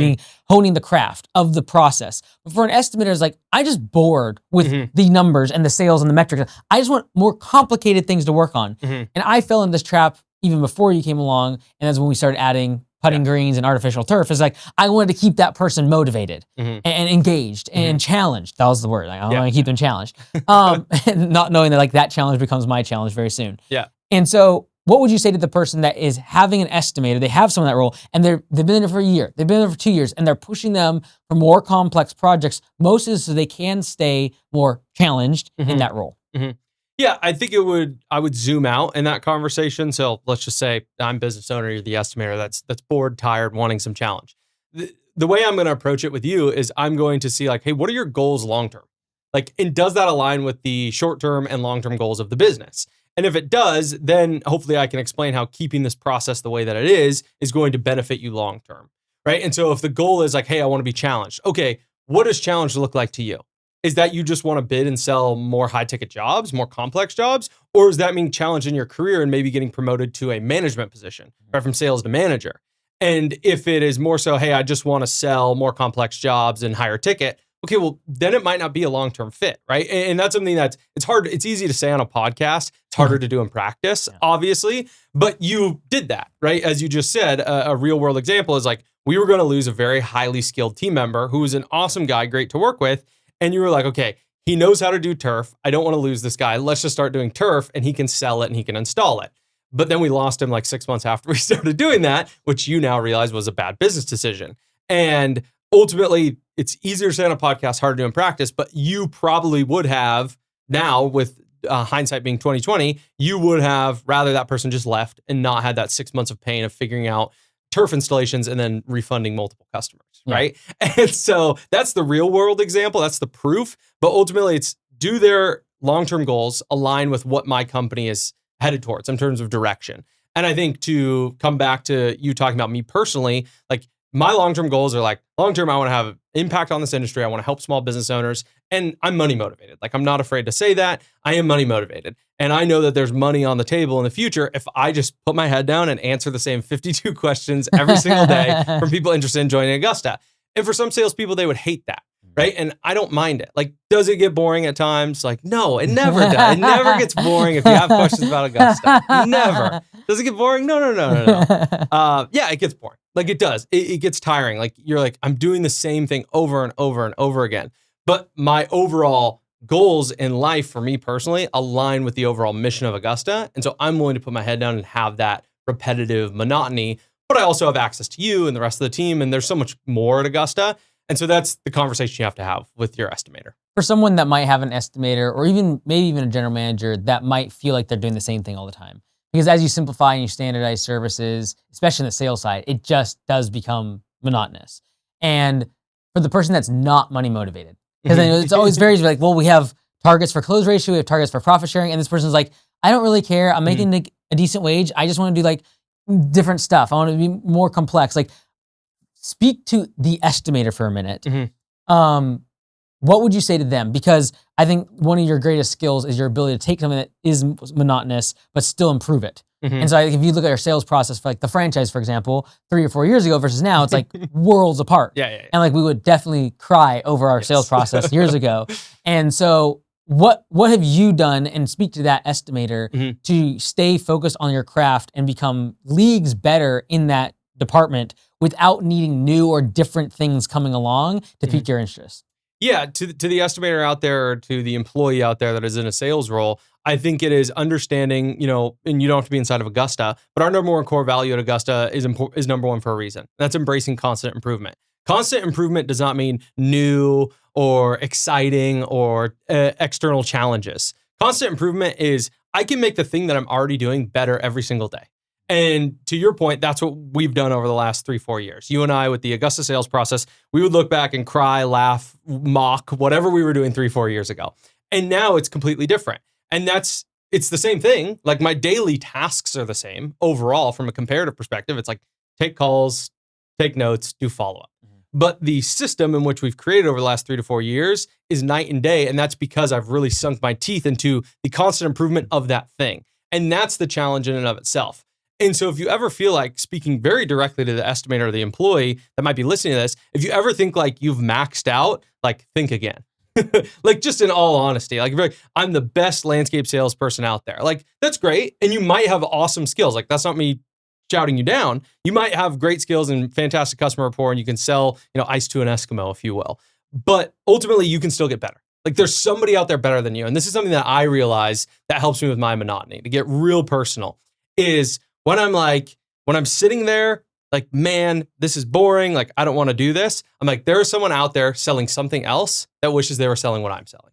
honing the craft of the process. But for an estimator, it's like, I just bored with the numbers and the sales and the metrics. I just want more complicated things to work on. And I fell in this trap even before you came along. And that's when we started adding putting greens and artificial turf. Is like, I wanted to keep that person motivated and engaged and challenged. That was the word. Like, I want to keep them challenged. Not knowing that like that challenge becomes my challenge very soon. Yeah. And so what would you say to the person that is having an estimator, they have someone in that role, and they've been there for a year, they've been there for 2 years, and they're pushing them for more complex projects, mostly so they can stay more challenged in that role? Yeah, I think I would zoom out in that conversation. So let's just say I'm business owner, you're the estimator that's bored, tired, wanting some challenge. The way I'm going to approach it with you is I'm going to see like, hey, what are your goals long term? Like, and does that align with the short term and long term goals of the business? And if it does, then hopefully I can explain how keeping this process the way that it is going to benefit you long term, right? And so if the goal is like, hey, I want to be challenged. Okay, what does challenge look like to you? Is that you just want to bid and sell more high ticket jobs, more complex jobs? Or does that mean challenge in your career and maybe getting promoted to a management position, right, from sales to manager? And if it is more so, hey, I just want to sell more complex jobs and higher ticket, okay, well, then it might not be a long-term fit, right? And that's something it's hard, it's easy to say on a podcast, it's harder to do in practice, obviously, but you did that, right? As you just said, a real world example is like, we were going to lose a very highly skilled team member who was an awesome guy, great to work with. And you were like, okay, he knows how to do turf. I don't want to lose this guy. Let's just start doing turf and he can sell it and he can install it. But then we lost him like 6 months after we started doing that, which you now realize was a bad business decision. And ultimately, it's easier to say on a podcast, harder to do in practice, but you probably would have now with hindsight being 2020, you would have rather that person just left and not had that 6 months of pain of figuring out turf installations and then refunding multiple customers, right? And so that's the real world example. That's the proof. But ultimately, it's do their long-term goals align with what my company is headed towards in terms of direction? And I think to come back to you talking about me personally, like my long-term goals are like, long-term, I want to have impact on this industry. I want to help small business owners and I'm money motivated. Like I'm not afraid to say that. I am money motivated. And I know that there's money on the table in the future if I just put my head down and answer the same 52 questions every single day from people interested in joining Augusta. And for some salespeople, they would hate that, right? And I don't mind it. Like, does it get boring at times? Like, no, it never does. It never gets boring if you have questions about Augusta. Never. Does it get boring? No. Yeah, it gets boring. Like it does. It gets tiring. Like you're like, I'm doing the same thing over and over and over again. But my overall goals in life for me personally align with the overall mission of Augusta. And so I'm willing to put my head down and have that repetitive monotony, but I also have access to you and the rest of the team. And there's so much more at Augusta. And so that's the conversation you have to have with your estimator. For someone that might have an estimator or even maybe even a general manager that might feel like they're doing the same thing all the time. Because as you simplify and you standardize services, especially in the sales side, it just does become monotonous. And for the person that's not money motivated, because I know it's always varies, like, well, we have targets for close ratio, we have targets for profit sharing, and this person's like, I don't really care. I'm making a decent wage. I just want to do like different stuff. I want to be more complex. Like, speak to the estimator for a minute. What would you say to them? Because I think one of your greatest skills is your ability to take something that is monotonous, but still improve it. And so I think if you look at our sales process for like the franchise, for example, 3 or 4 years ago versus now, it's like worlds apart. And like we would definitely cry over our sales process years ago. And so what have you done, and speak to that estimator, to stay focused on your craft and become leagues better in that department without needing new or different things coming along to pique your interest? Yeah, to the estimator out there, or to the employee out there that is in a sales role, I think it is understanding, and you don't have to be inside of Augusta, but our number one core value at Augusta is number one for a reason. That's embracing constant improvement. Constant improvement does not mean new or exciting or external challenges. Constant improvement is I can make the thing that I'm already doing better every single day. And to your point, that's what we've done over the last 3-4 years. You and I, with the Augusta sales process, we would look back and cry, laugh, mock, whatever we were doing 3-4 years ago. And now it's completely different. And it's the same thing. Like my daily tasks are the same overall from a comparative perspective. It's like take calls, take notes, do follow-up. But the system in which we've created over the last 3 to 4 years is night and day. And that's because I've really sunk my teeth into the constant improvement of that thing. And that's the challenge in and of itself. And so if you ever feel like, speaking very directly to the estimator or the employee that might be listening to this, if you ever think like you've maxed out, like think again. Like just in all honesty, like I'm the best landscape salesperson out there. Like that's great. And you might have awesome skills. Like that's not me shouting you down. You might have great skills and fantastic customer rapport and you can sell, ice to an Eskimo, if you will. But ultimately you can still get better. Like there's somebody out there better than you. And this is something that I realize that helps me with my monotony. To get real personal is when I'm sitting there, like, man, this is boring. Like, I don't want to do this. I'm like, there is someone out there selling something else that wishes they were selling what I'm selling.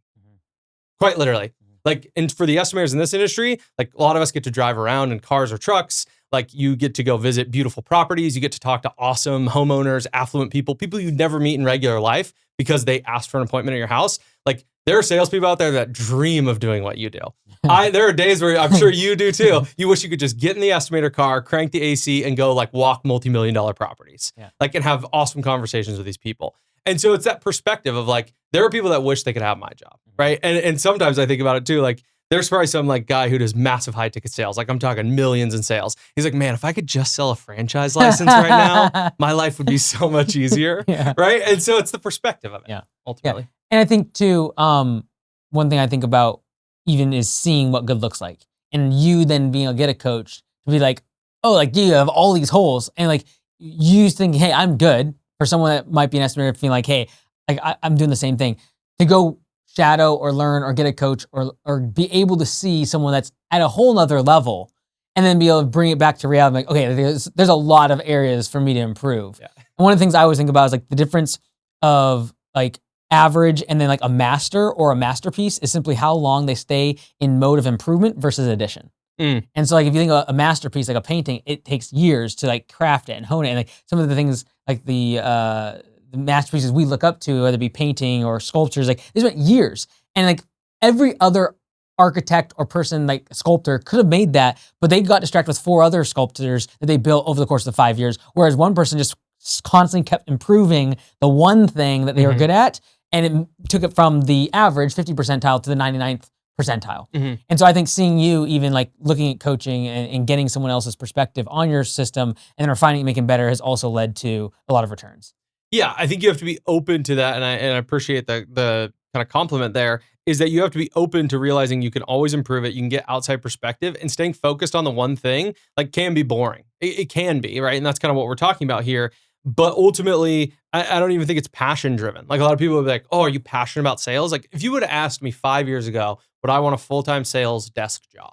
Quite literally. Like, and for the estimators in this industry, like a lot of us get to drive around in cars or trucks. Like you get to go visit beautiful properties. You get to talk to awesome homeowners, affluent people you'd never meet in regular life because they asked for an appointment at your house. Like there are salespeople out there that dream of doing what you do. There are days where I'm sure you do too. You wish you could just get in the estimator car, crank the AC and go like walk multi-million-dollar properties, like and have awesome conversations with these people. And so it's that perspective of like, there are people that wish they could have my job, right? And sometimes I think about it too, like there's probably some like guy who does massive high ticket sales. Like I'm talking millions in sales. He's like, man, if I could just sell a franchise license right now, my life would be so much easier, right? And so it's the perspective of it, ultimately. And I think too, one thing I think about even is seeing what good looks like. And you then being able to get a coach to be like, oh, like you have all these holes. And like you think, hey, I'm good. For someone that might be an estimator feeling like, hey, like I'm doing the same thing. To go shadow or learn or get a coach or be able to see someone that's at a whole nother level and then be able to bring it back to reality. Like, okay, there's a lot of areas for me to improve. And one of the things I always think about is like the difference of like average and then like a master or a masterpiece is simply how long they stay in mode of improvement versus addition. And so like if you think of a masterpiece, like a painting, it takes years to like craft it and hone it. And like some of the things like the masterpieces we look up to, whether it be painting or sculptures, like they spent years. And like every other architect or person, like sculptor, could have made that, but they got distracted with 4 other sculptors that they built over the course of 5 years. Whereas one person just constantly kept improving the one thing that they were good at, and it took it from the average 50 percentile to the 99th percentile. And so I think seeing you even like looking at coaching and getting someone else's perspective on your system and refining and making better has also led to a lot of returns. Yeah, I think you have to be open to that. And I appreciate the kind of compliment there is that you have to be open to realizing you can always improve it. You can get outside perspective, and staying focused on the one thing like can be boring. It can be, right? And that's kind of what we're talking about here. But ultimately, I don't even think it's passion driven. Like a lot of people would be like, oh, are you passionate about sales? Like if you would have asked me 5 years ago, would I want a full-time sales desk job?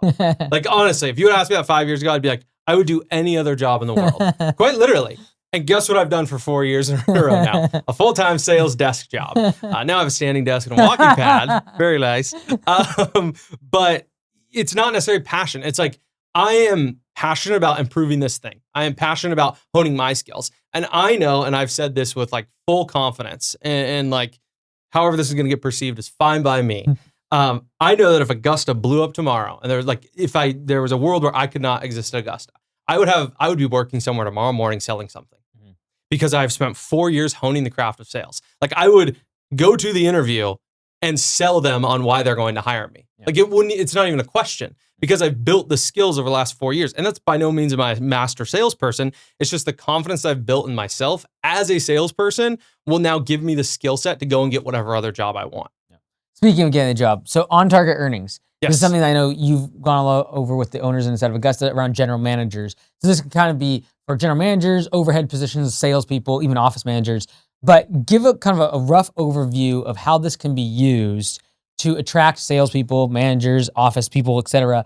Like honestly, if you would have asked me that 5 years ago, I'd be like, I would do any other job in the world. Quite literally. And guess what I've done for 4 years in a row now? A full-time sales desk job. Now I have a standing desk and a walking pad. Very nice. But it's not necessarily passion. It's like, I am passionate about improving this thing. I am passionate about honing my skills. And I know, and I've said this with like full confidence and like, however this is going to get perceived is fine by me. I know that if Augusta blew up tomorrow and there was like, there was a world where I could not exist at Augusta, I would be working somewhere tomorrow morning selling something because I've spent 4 years honing the craft of sales. Like I would go to the interview and sell them on why they're going to hire me. Like it's not even a question because I've built the skills over the last 4 years. And that's by no means am I a master salesperson. It's just the confidence I've built in myself as a salesperson will now give me the skill set to go and get whatever other job I want. Speaking of getting a job, so on target earnings. This is something that I know you've gone all over with the owners inside of Augusta around general managers. So this can kind of be for general managers, overhead positions, salespeople, even office managers. But give a kind of a rough overview of how this can be used to attract salespeople, managers, office people, et cetera,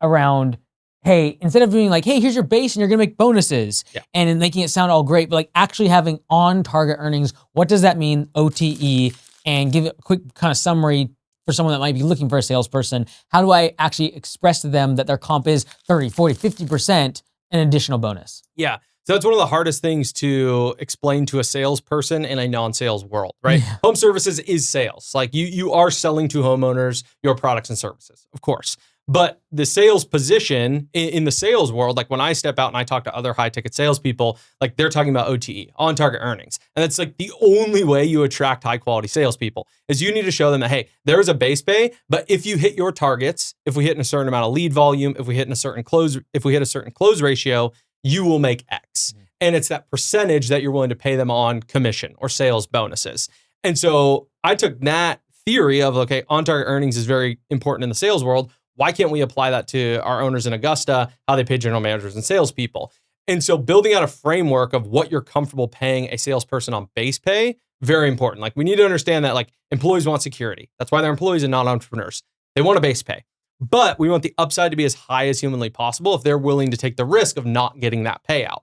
around, hey, instead of doing like, hey, here's your base and you're gonna make bonuses and then making it sound all great, but like actually having on target earnings, what does that mean, OTE, and give a quick kind of summary for someone that might be looking for a salesperson. How do I actually express to them that their comp is 30, 40, 50% an additional bonus? Yeah. So that's one of the hardest things to explain to a salesperson in a non-sales world, right? Home services is sales. Like you are selling to homeowners your products and services, of course. But the sales position in the sales world, like when I step out and I talk to other high ticket salespeople, like they're talking about OTE, on target earnings. And that's like the only way you attract high quality salespeople is you need to show them that, hey, there is a base pay, but if you hit your targets, if we hit in a certain amount of lead volume, if we hit a certain close ratio, you will make X. And it's that percentage that you're willing to pay them on commission or sales bonuses. And so I took that theory of, okay, on target earnings is very important in the sales world. Why can't we apply that to our owners in Augusta, how they pay general managers and salespeople? And so building out a framework of what you're comfortable paying a salesperson on base pay very important. Like we need to understand that like employees want security. That's why they're employees and not entrepreneurs. They want a base pay, but we want the upside to be as high as humanly possible if they're willing to take the risk of not getting that payout.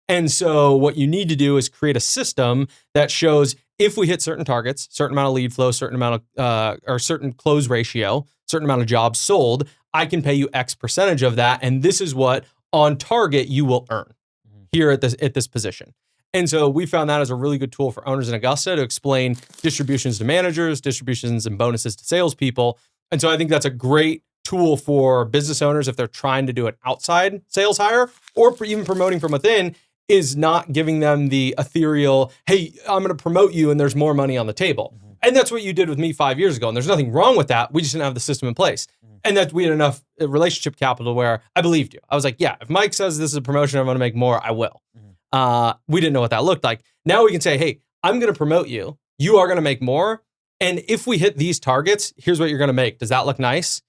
And so what you need to do is create a system that shows if we hit certain targets, certain amount of lead flow, certain amount of or certain close ratio, certain amount of jobs sold, I can pay you X percentage of that, and this is what on target you will earn here at this position. And so we found that as a really good tool for owners in Augusta to explain distributions to managers, distributions and bonuses to salespeople. And so I think that's a great tool for business owners if they're trying to do an outside sales hire or for even promoting from within, is not giving them the ethereal, hey, I'm going to promote you and there's more money on the table. And that's what you did with me 5 years ago. And there's nothing wrong with that. We just didn't have the system in place. And that we had enough relationship capital where I believed you. I was like, yeah, if Mike says this is a promotion, I'm going to make more, I will. We didn't know what that looked like. Now we can say, hey, I'm going to promote you. You are going to make more. And if we hit these targets, here's what you're going to make. Does that look nice?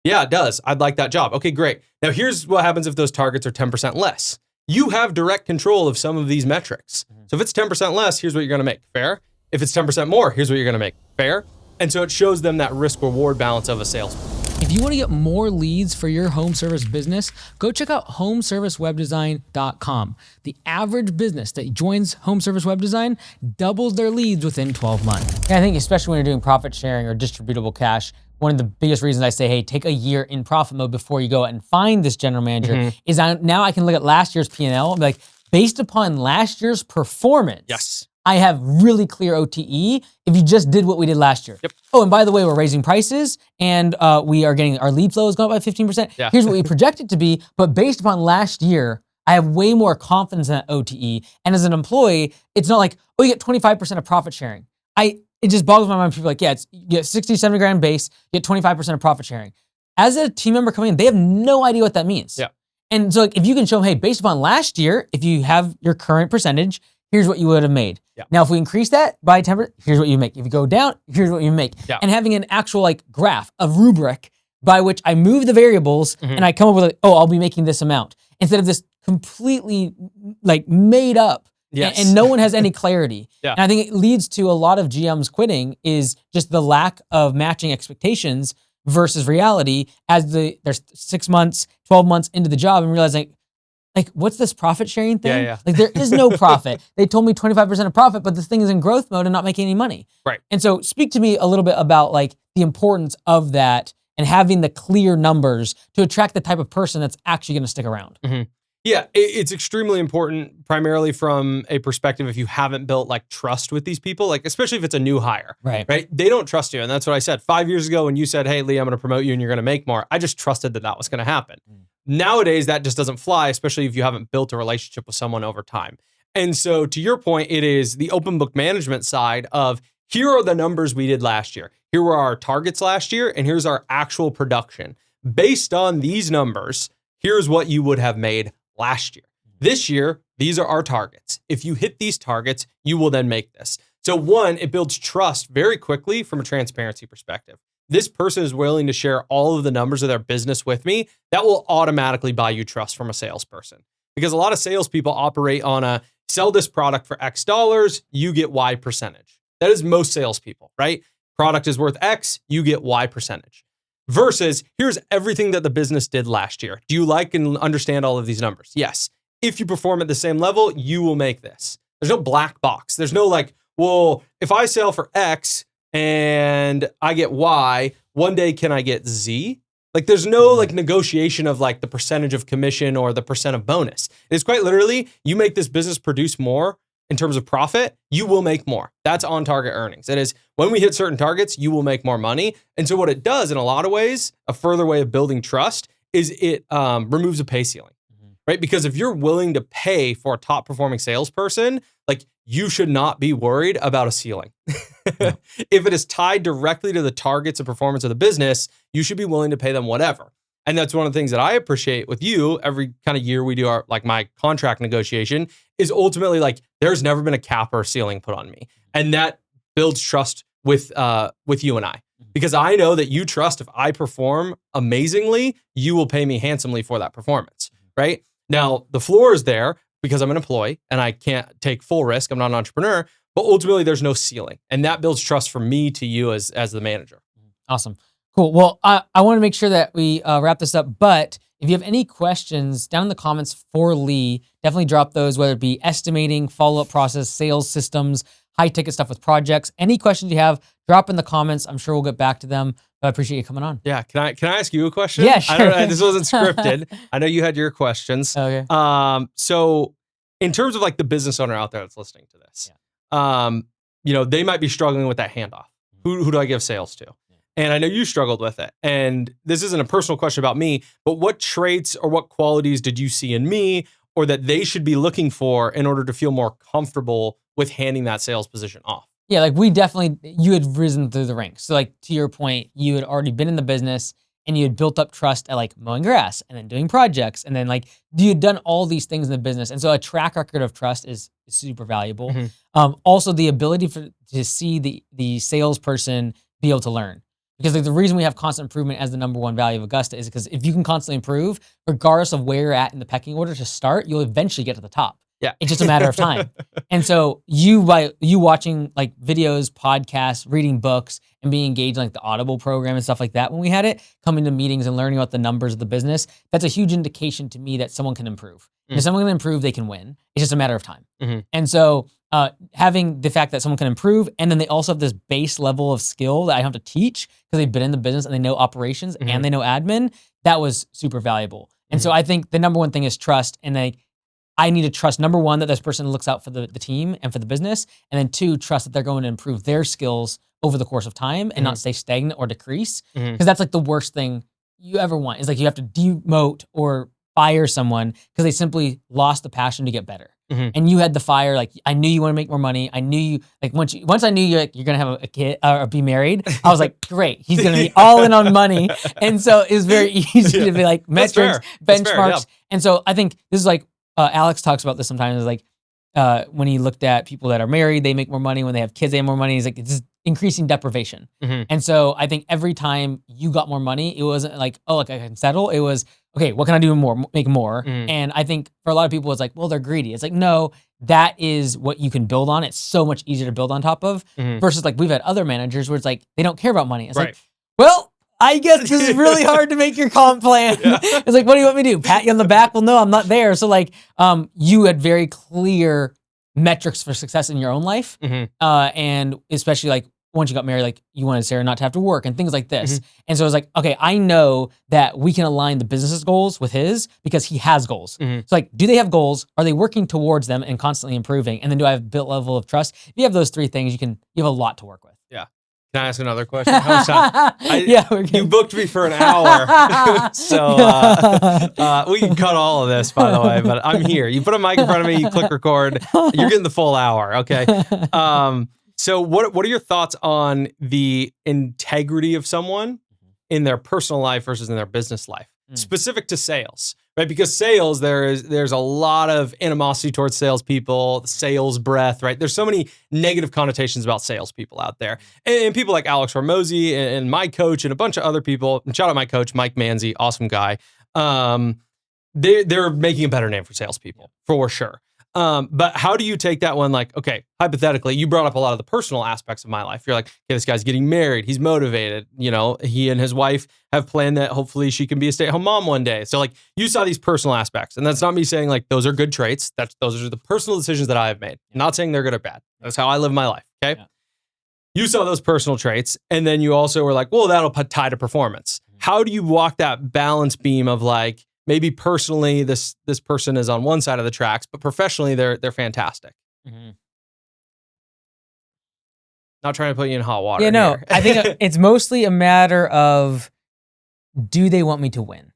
Yeah, it does. I'd like that job. Okay, great. Now here's what happens if those targets are 10% less. You have direct control of some of these metrics. So if it's 10% less, here's what you're going to make. Fair. If it's 10% more, here's what you're going to make. Fair. And so it shows them that risk reward balance of a salesman. If you want to get more leads for your home service business, go check out homeservicewebdesign.com. The average business that joins Home Service Web Design doubles their leads within 12 months. Yeah, I think especially when you're doing profit sharing or distributable cash, one of the biggest reasons I say, hey, take a year in profit mode before you go out and find this general manager is now I can look at last year's P&L and be like, based upon last year's performance, Yes. I have really clear OTE if you just did what we did last year. Yep. Oh, and by the way, we're raising prices and we are getting, our lead flow is going up by 15%. Yeah. Here's what we project it to be, but based upon last year, I have way more confidence in that OTE. And as an employee, it's not like, oh, you get 25% of profit sharing. It just boggles my mind. People are like, yeah, you get 60, 70 grand base, you get 25% of profit sharing. As a team member coming in, they have no idea what that means. Yeah. And so like, if you can show them, hey, based upon last year, if you have your current percentage, here's what you would have made. Yeah. Now, if we increase that by 10%, here's what you make. If you go down, here's what you make. Yeah. And having an actual like graph, a rubric by which I move the variables and I come up with like, oh, I'll be making this amount. Instead of this completely like made up and no one has any clarity. Yeah. And I think it leads to a lot of GMs quitting is just the lack of matching expectations versus reality as they're 6 months, 12 months into the job and realizing, like, what's this profit sharing thing? Yeah. Like, there is no profit. They told me 25% of profit, but this thing is in growth mode and not making any money. Right. And so speak to me a little bit about like the importance of that and having the clear numbers to attract the type of person that's actually going to stick around. Yeah, it's extremely important, primarily from a perspective if you haven't built like trust with these people, like especially if it's a new hire, right? They don't trust you. And that's what I said 5 years ago when you said, hey, Lee, I'm going to promote you and you're going to make more. I just trusted that was going to happen. Nowadays, that just doesn't fly, especially if you haven't built a relationship with someone over time. And so to your point, it is the open book management side of here are the numbers we did last year. Here were our targets last year, and here's our actual production. Based on these numbers, here's what you would have made last year. This year, these are our targets. If you hit these targets, you will then make this. So one, it builds trust very quickly from a transparency perspective. This person is willing to share all of the numbers of their business with me. That will automatically buy you trust from a salesperson. Because a lot of salespeople operate on a sell this product for X dollars, you get Y percentage. That is most salespeople, right? Product is worth X, you get Y percentage. Versus, here's everything that the business did last year. Do you like and understand all of these numbers? Yes. If you perform at the same level, you will make this. There's no black box. There's no like, well, if I sell for X and I get Y, one day can I get Z? Like there's no like negotiation of like the percentage of commission or the percent of bonus. It's quite literally, you make this business produce more in terms of profit, you will make more. That's on target earnings. It is when we hit certain targets, you will make more money. And so what it does in a lot of ways, a further way of building trust is it removes a pay ceiling, right? Because if you're willing to pay for a top performing salesperson, like you should not be worried about a ceiling. No. If it is tied directly to the targets and performance of the business, you should be willing to pay them whatever. And that's one of the things that I appreciate with you. Every kind of year we do our, like my contract negotiation is ultimately like, there's never been a cap or a ceiling put on me. And that builds trust with you and I, because I know that you trust if I perform amazingly, you will pay me handsomely for that performance, right? Now the floor is there because I'm an employee and I can't take full risk. I'm not an entrepreneur, but ultimately there's no ceiling. And that builds trust from me to you as the manager. Awesome. Cool. Well, I want to make sure that we wrap this up, but if you have any questions down in the comments for Lee, definitely drop those, whether it be estimating, follow-up process, sales systems, high-ticket stuff with projects. Any questions you have, drop in the comments. I'm sure we'll get back to them. But I appreciate you coming on. Yeah. Can I ask you a question? Yeah, sure. I don't know. This wasn't scripted. I know you had your questions. Okay. So in terms of like the business owner out there that's listening to this, they might be struggling with that handoff. Who do I give sales to? And I know you struggled with it. And this isn't a personal question about me, but what traits or what qualities did you see in me or that they should be looking for in order to feel more comfortable with handing that sales position off? Yeah, like you had risen through the ranks. So like to your point, you had already been in the business and you had built up trust at like mowing grass and then doing projects. And then like you had done all these things in the business. And so a track record of trust is super valuable. Also the ability to see the salesperson be able to learn. Because like the reason we have constant improvement as the number one value of Augusta is because if you can constantly improve, regardless of where you're at in the pecking order to start, you'll eventually get to the top. Yeah. It's just a matter of time. And so by you watching like videos, podcasts, reading books, and being engaged in like the Audible program and stuff like that when we had it, coming to meetings and learning about the numbers of the business, that's a huge indication to me that someone can improve. And if someone can improve, they can win. It's just a matter of time. And so having the fact that someone can improve, and then they also have this base level of skill that I don't have to teach because they've been in the business and they know operations and they know admin, that was super valuable. And so I think the number one thing is trust. And I need to trust, number one, that this person looks out for the team and for the business. And then two, trust that they're going to improve their skills over the course of time and not stay stagnant or decrease. Because that's like the worst thing you ever want is like you have to demote or fire someone because they simply lost the passion to get better. And you had the fire, like I knew you want to make more money. I knew you, like once I knew you're gonna have a kid or be married, I was like, great, he's gonna be all in on money. And so it was very easy to be like metrics, benchmarks. And so I think this is like Alex talks about this sometimes. Is like when he looked at people that are married, they make more money. When they have kids, they have more money. He's like, it's just increasing deprivation. And so I think every time you got more money, it wasn't like, oh, like I can settle. It was, okay, what can I do more, make more? And I think for a lot of people, it's like, well, they're greedy. It's like, no, that is what you can build on. It's so much easier to build on top of versus like we've had other managers where it's like, they don't care about money. It's like, well, I guess this is really hard to make your comp plan. It's like, what do you want me to do? Pat you on the back? Well, no, I'm not there. So like, you had very clear metrics for success in your own life. And especially like once you got married, like you wanted Sarah not to have to work and things like this. And so it was like, okay, I know that we can align the business's goals with his because he has goals. So like, do they have goals? Are they working towards them and constantly improving? And then do I have built level of trust? If you have those three things, you have a lot to work with. Yeah. Can I ask another question? How much time? You booked me for an hour. So we can cut all of this, by the way, but I'm here. You put a mic in front of me, you click record, you're getting the full hour, okay? So what are your thoughts on the integrity of someone in their personal life versus in their business life, specific to sales, right? Because sales, there's a lot of animosity towards salespeople, sales breath, right? There's so many negative connotations about salespeople out there. And people like Alex Hormozy and my coach and a bunch of other people, and shout out my coach, Mike Manzi, awesome guy. They're making a better name for salespeople, for sure. But how do you take that one? Like, okay, hypothetically, you brought up a lot of the personal aspects of my life. You're like, okay, this guy's getting married. He's motivated. You know, he and his wife have planned that hopefully she can be a stay-at-home mom one day. So like you saw these personal aspects, and that's not me saying like those are good traits. Those are the personal decisions that I have made. I'm not saying they're good or bad. That's how I live my life. Okay. Yeah. You saw those personal traits, and then you also were like, well, that'll tie to performance. How do you walk that balance beam of like, maybe personally, this person is on one side of the tracks, but professionally, they're fantastic. Not trying to put you in hot water. Yeah, no, here. I think it's mostly a matter of, do they want me to win?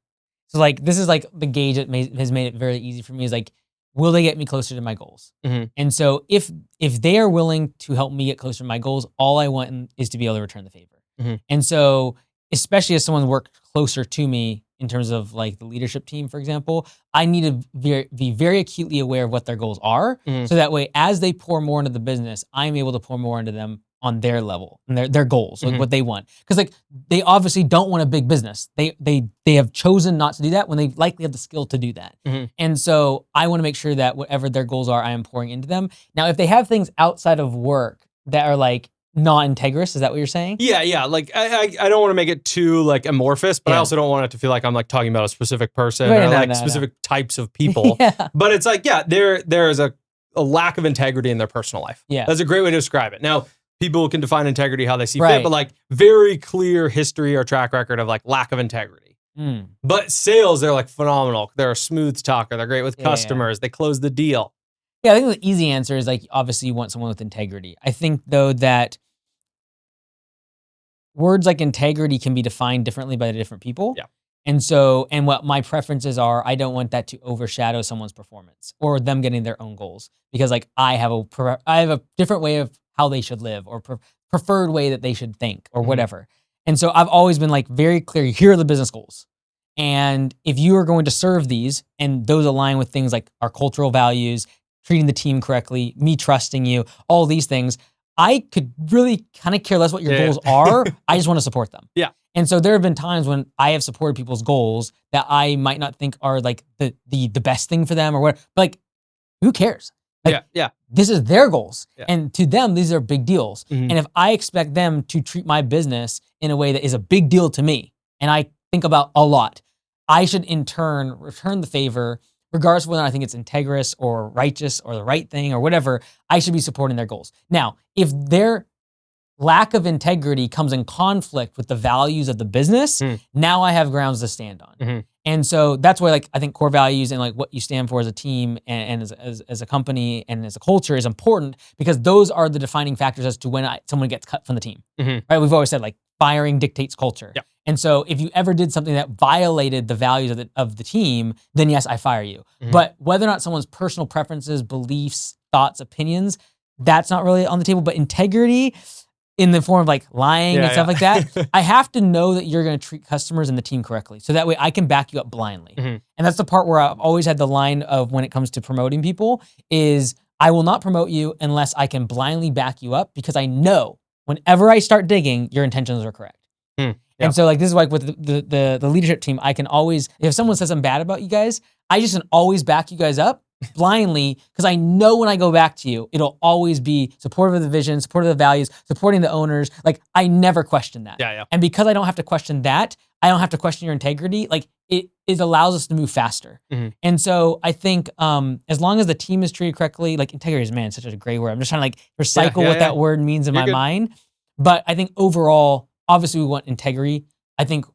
So like, this is like the gauge that has made it very easy for me is like, will they get me closer to my goals? And so if they are willing to help me get closer to my goals, all I want is to be able to return the favor. And so, especially as someone worked closer to me in terms of like the leadership team, for example, I need to be very acutely aware of what their goals are. So that way, as they pour more into the business, I'm able to pour more into them on their level and their goals, like what they want. Because like they obviously don't want a big business. They have chosen not to do that when they likely have the skill to do that. And so I want to make sure that whatever their goals are, I am pouring into them. Now, if they have things outside of work that are like not integrous, is that what you're saying? Yeah. Like I don't want to make it too like amorphous, but I Yeah. also don't want it to feel like I'm like talking about a specific person Right, or no, like no. specific types of people. Yeah. But it's like, yeah, there is a lack of integrity in their personal life. Yeah. That's a great way to describe it. Now, people can define integrity how they see Right. fit, but like very clear history or track record of like lack of integrity. But sales, they're like phenomenal. They're a smooth talker. They're great with customers. They close the deal. Yeah, I think the easy answer is like, obviously you want someone with integrity. I think though that words like integrity can be defined differently by different people. Yeah. And so, and what my preferences are, I don't want that to overshadow someone's performance or them getting their own goals, because like I have a different way of how they should live or preferred way that they should think or whatever. And so I've always been like very clear, here are the business goals. And if you are going to serve these and those align with things like our cultural values, treating the team correctly, me trusting you, all these things, I could really kind of care less what your goals are. I just want to support them. Yeah. And so there have been times when I have supported people's goals that I might not think are like the best thing for them or what, but like, who cares? Like, this is their goals. Yeah. And to them, these are big deals. And if I expect them to treat my business in a way that is a big deal to me, and I think about a lot, I should in turn return the favor, regardless of whether I think it's integrous or righteous or the right thing or whatever. I should be supporting their goals. Now, if their lack of integrity comes in conflict with the values of the business, now I have grounds to stand on. And so that's why, like, I think core values and like what you stand for as a team and as a company and as a culture is important, because those are the defining factors as to when someone gets cut from the team. Right? We've always said like firing dictates culture. Yeah. And so if you ever did something that violated the values of the team, then yes, I fire you. But whether or not someone's personal preferences, beliefs, thoughts, opinions, that's not really on the table. But integrity in the form of like lying and stuff like that, I have to know that you're going to treat customers and the team correctly. So that way I can back you up blindly. And that's the part where I've always had the line of, when it comes to promoting people, is I will not promote you unless I can blindly back you up, because I know whenever I start digging, your intentions are correct. And so like, this is like with the leadership team, I can always, if someone says I'm bad about you guys, I just can always back you guys up blindly, because I know when I go back to you, it'll always be supportive of the vision, supportive of the values, supporting the owners. Like, I never question that. And because I don't have to question that, I don't have to question your integrity. Like, it allows us to move faster. And so I think as long as the team is treated correctly, like integrity is, man, such a great word. I'm just trying to like recycle what that word means in my mind. But I think overall, obviously we want integrity. I think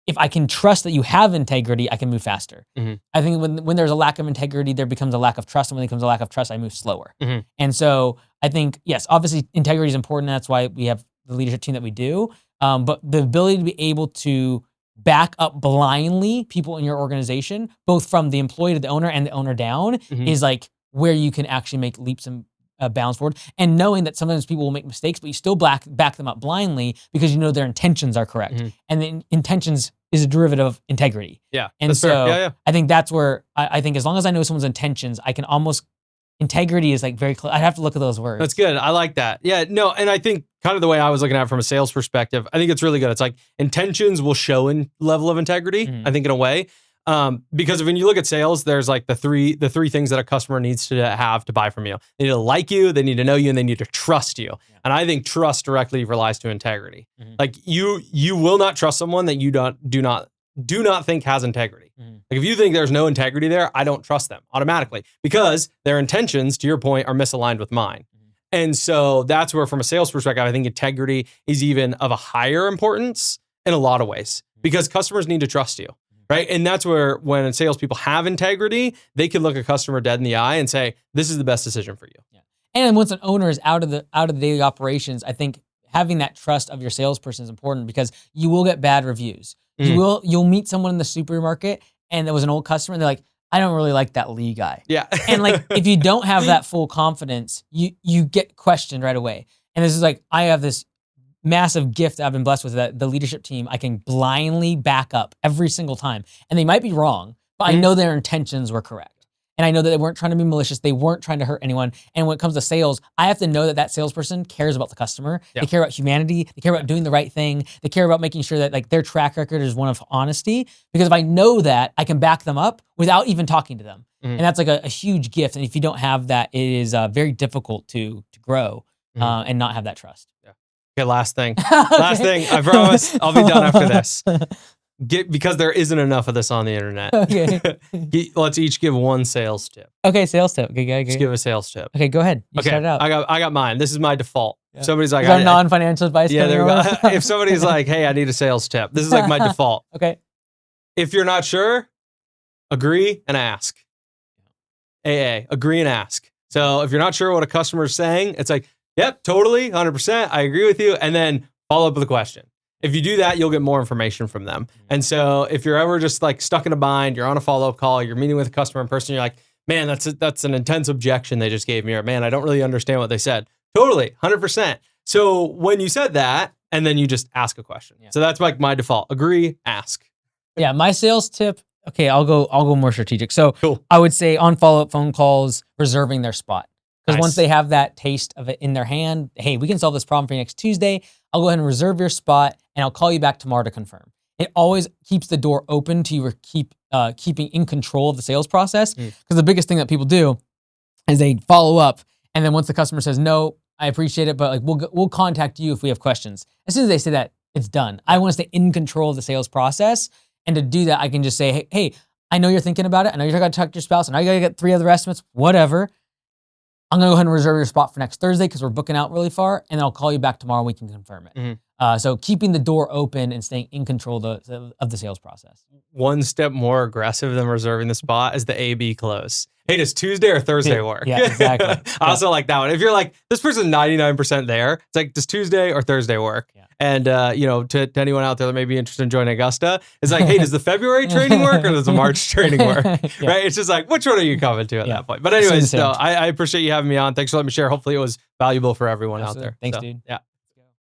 if I can trust that you have integrity, I can move faster. I think when there's a lack of integrity, there becomes a lack of trust. And when there becomes a lack of trust, I move slower. And so I think, yes, obviously integrity is important. That's why we have the leadership team that we do. But the ability to be able to back up blindly people in your organization, both from the employee to the owner and the owner down, is like where you can actually make leaps and bounds forward. And knowing that sometimes people will make mistakes, but you still back them up blindly because you know their intentions are correct. And the intentions is a derivative of integrity. And so I think that's where I think as long as I know someone's intentions, I can almost, integrity is like very close. I'd have to look at those words. That's good. I like that. Yeah, no, and I think kind of the way I was looking at it from a sales perspective, I think it's really good. It's like intentions will show in level of integrity, I think, in a way. Because when you look at sales, there's like the three things that a customer needs to have to buy from you. They need to like you, they need to know you, and they need to trust you. And I think trust directly relies to integrity. Like you will not trust someone that you do not think has integrity. Like if you think there's no integrity there, I don't trust them automatically, because their intentions, to your point, are misaligned with mine. And so that's where, from a sales perspective, I think integrity is even of a higher importance in a lot of ways, because customers need to trust you. Right. And that's where, when salespeople have integrity, they can look a customer dead in the eye and say, this is the best decision for you. And once an owner is out of the daily operations, I think having that trust of your salesperson is important, because you will get bad reviews. You'll meet someone in the supermarket and there was an old customer and they're like, I don't really like that Lee guy. And like, if you don't have that full confidence, you get questioned right away. And this is like, I have this massive gift that I've been blessed with, that the leadership team, I can blindly back up every single time. And they might be wrong, but I know their intentions were correct. and I know that they weren't trying to be malicious. They weren't trying to hurt anyone. And when it comes to sales, I have to know that that salesperson cares about the customer. Yeah. They care about humanity. They care about doing the right thing. They care about making sure that like their track record is one of honesty. Because if I know that, I can back them up without even talking to them. And that's like a huge gift. And if you don't have that, it is very difficult to grow and not have that trust. Yeah. Okay, last thing. Last thing. I promise I'll be done after this. Because there isn't enough of this on the internet. Okay. Let's each give one sales tip. Okay, sales tip. Okay. Just give a sales tip. Okay, go ahead. You start it out. I got mine. This is my default. Yeah. Somebody's like, Is our non-financial advice? yeah, there we go. coming If somebody's like, hey, I need a sales tip, this is like my default. Okay. If you're not sure, agree and ask. Agree and ask. So if you're not sure what a customer is saying, it's like, yep, totally, 100%, I agree with you. And then follow up with a question. If you do that, you'll get more information from them. And so if you're ever just like stuck in a bind, you're on a follow-up call, you're meeting with a customer in person, you're like, man, that's an intense objection they just gave me, or man, I don't really understand what they said. Totally, 100%. So when you said that, and then you just ask a question. Yeah. So that's like my default. Agree, ask. Yeah, my sales tip, okay, I'll go more strategic. So cool. I would say on follow-up phone calls, reserving their spot. Because Nice. once they have that taste of it in their hand, hey, we can solve this problem for you next Tuesday. I'll go ahead and reserve your spot, and I'll call you back tomorrow to confirm. It always keeps the door open to you keeping in control of the sales process. Because the biggest thing that people do is they follow up, and then once the customer says, no, I appreciate it, but like we'll contact you if we have questions. As soon as they say that, it's done. I want to stay in control of the sales process. And to do that, I can just say, hey, I know you're thinking about it. I know you're going to talk to your spouse. I know you got to get 3 other estimates, whatever. I'm going to go ahead and reserve your spot for next Thursday because we're booking out really far, and then I'll call you back tomorrow and we can confirm it. So keeping the door open and staying in control of the sales process. One step more aggressive than reserving the spot is the A/B close. Hey, does Tuesday or Thursday work? Yeah, exactly. I also like that one. If you're like, this person's 99% there, it's like, does Tuesday or Thursday work? Yeah. And, to anyone out there that may be interested in joining Augusta, it's like, hey, does the February training work or does the March training work? Yeah. Right? It's just like, which one are you coming to at that point? But anyways, I appreciate you having me on. Thanks for letting me share. Hopefully it was valuable for everyone out there. Thanks, So, dude. Yeah.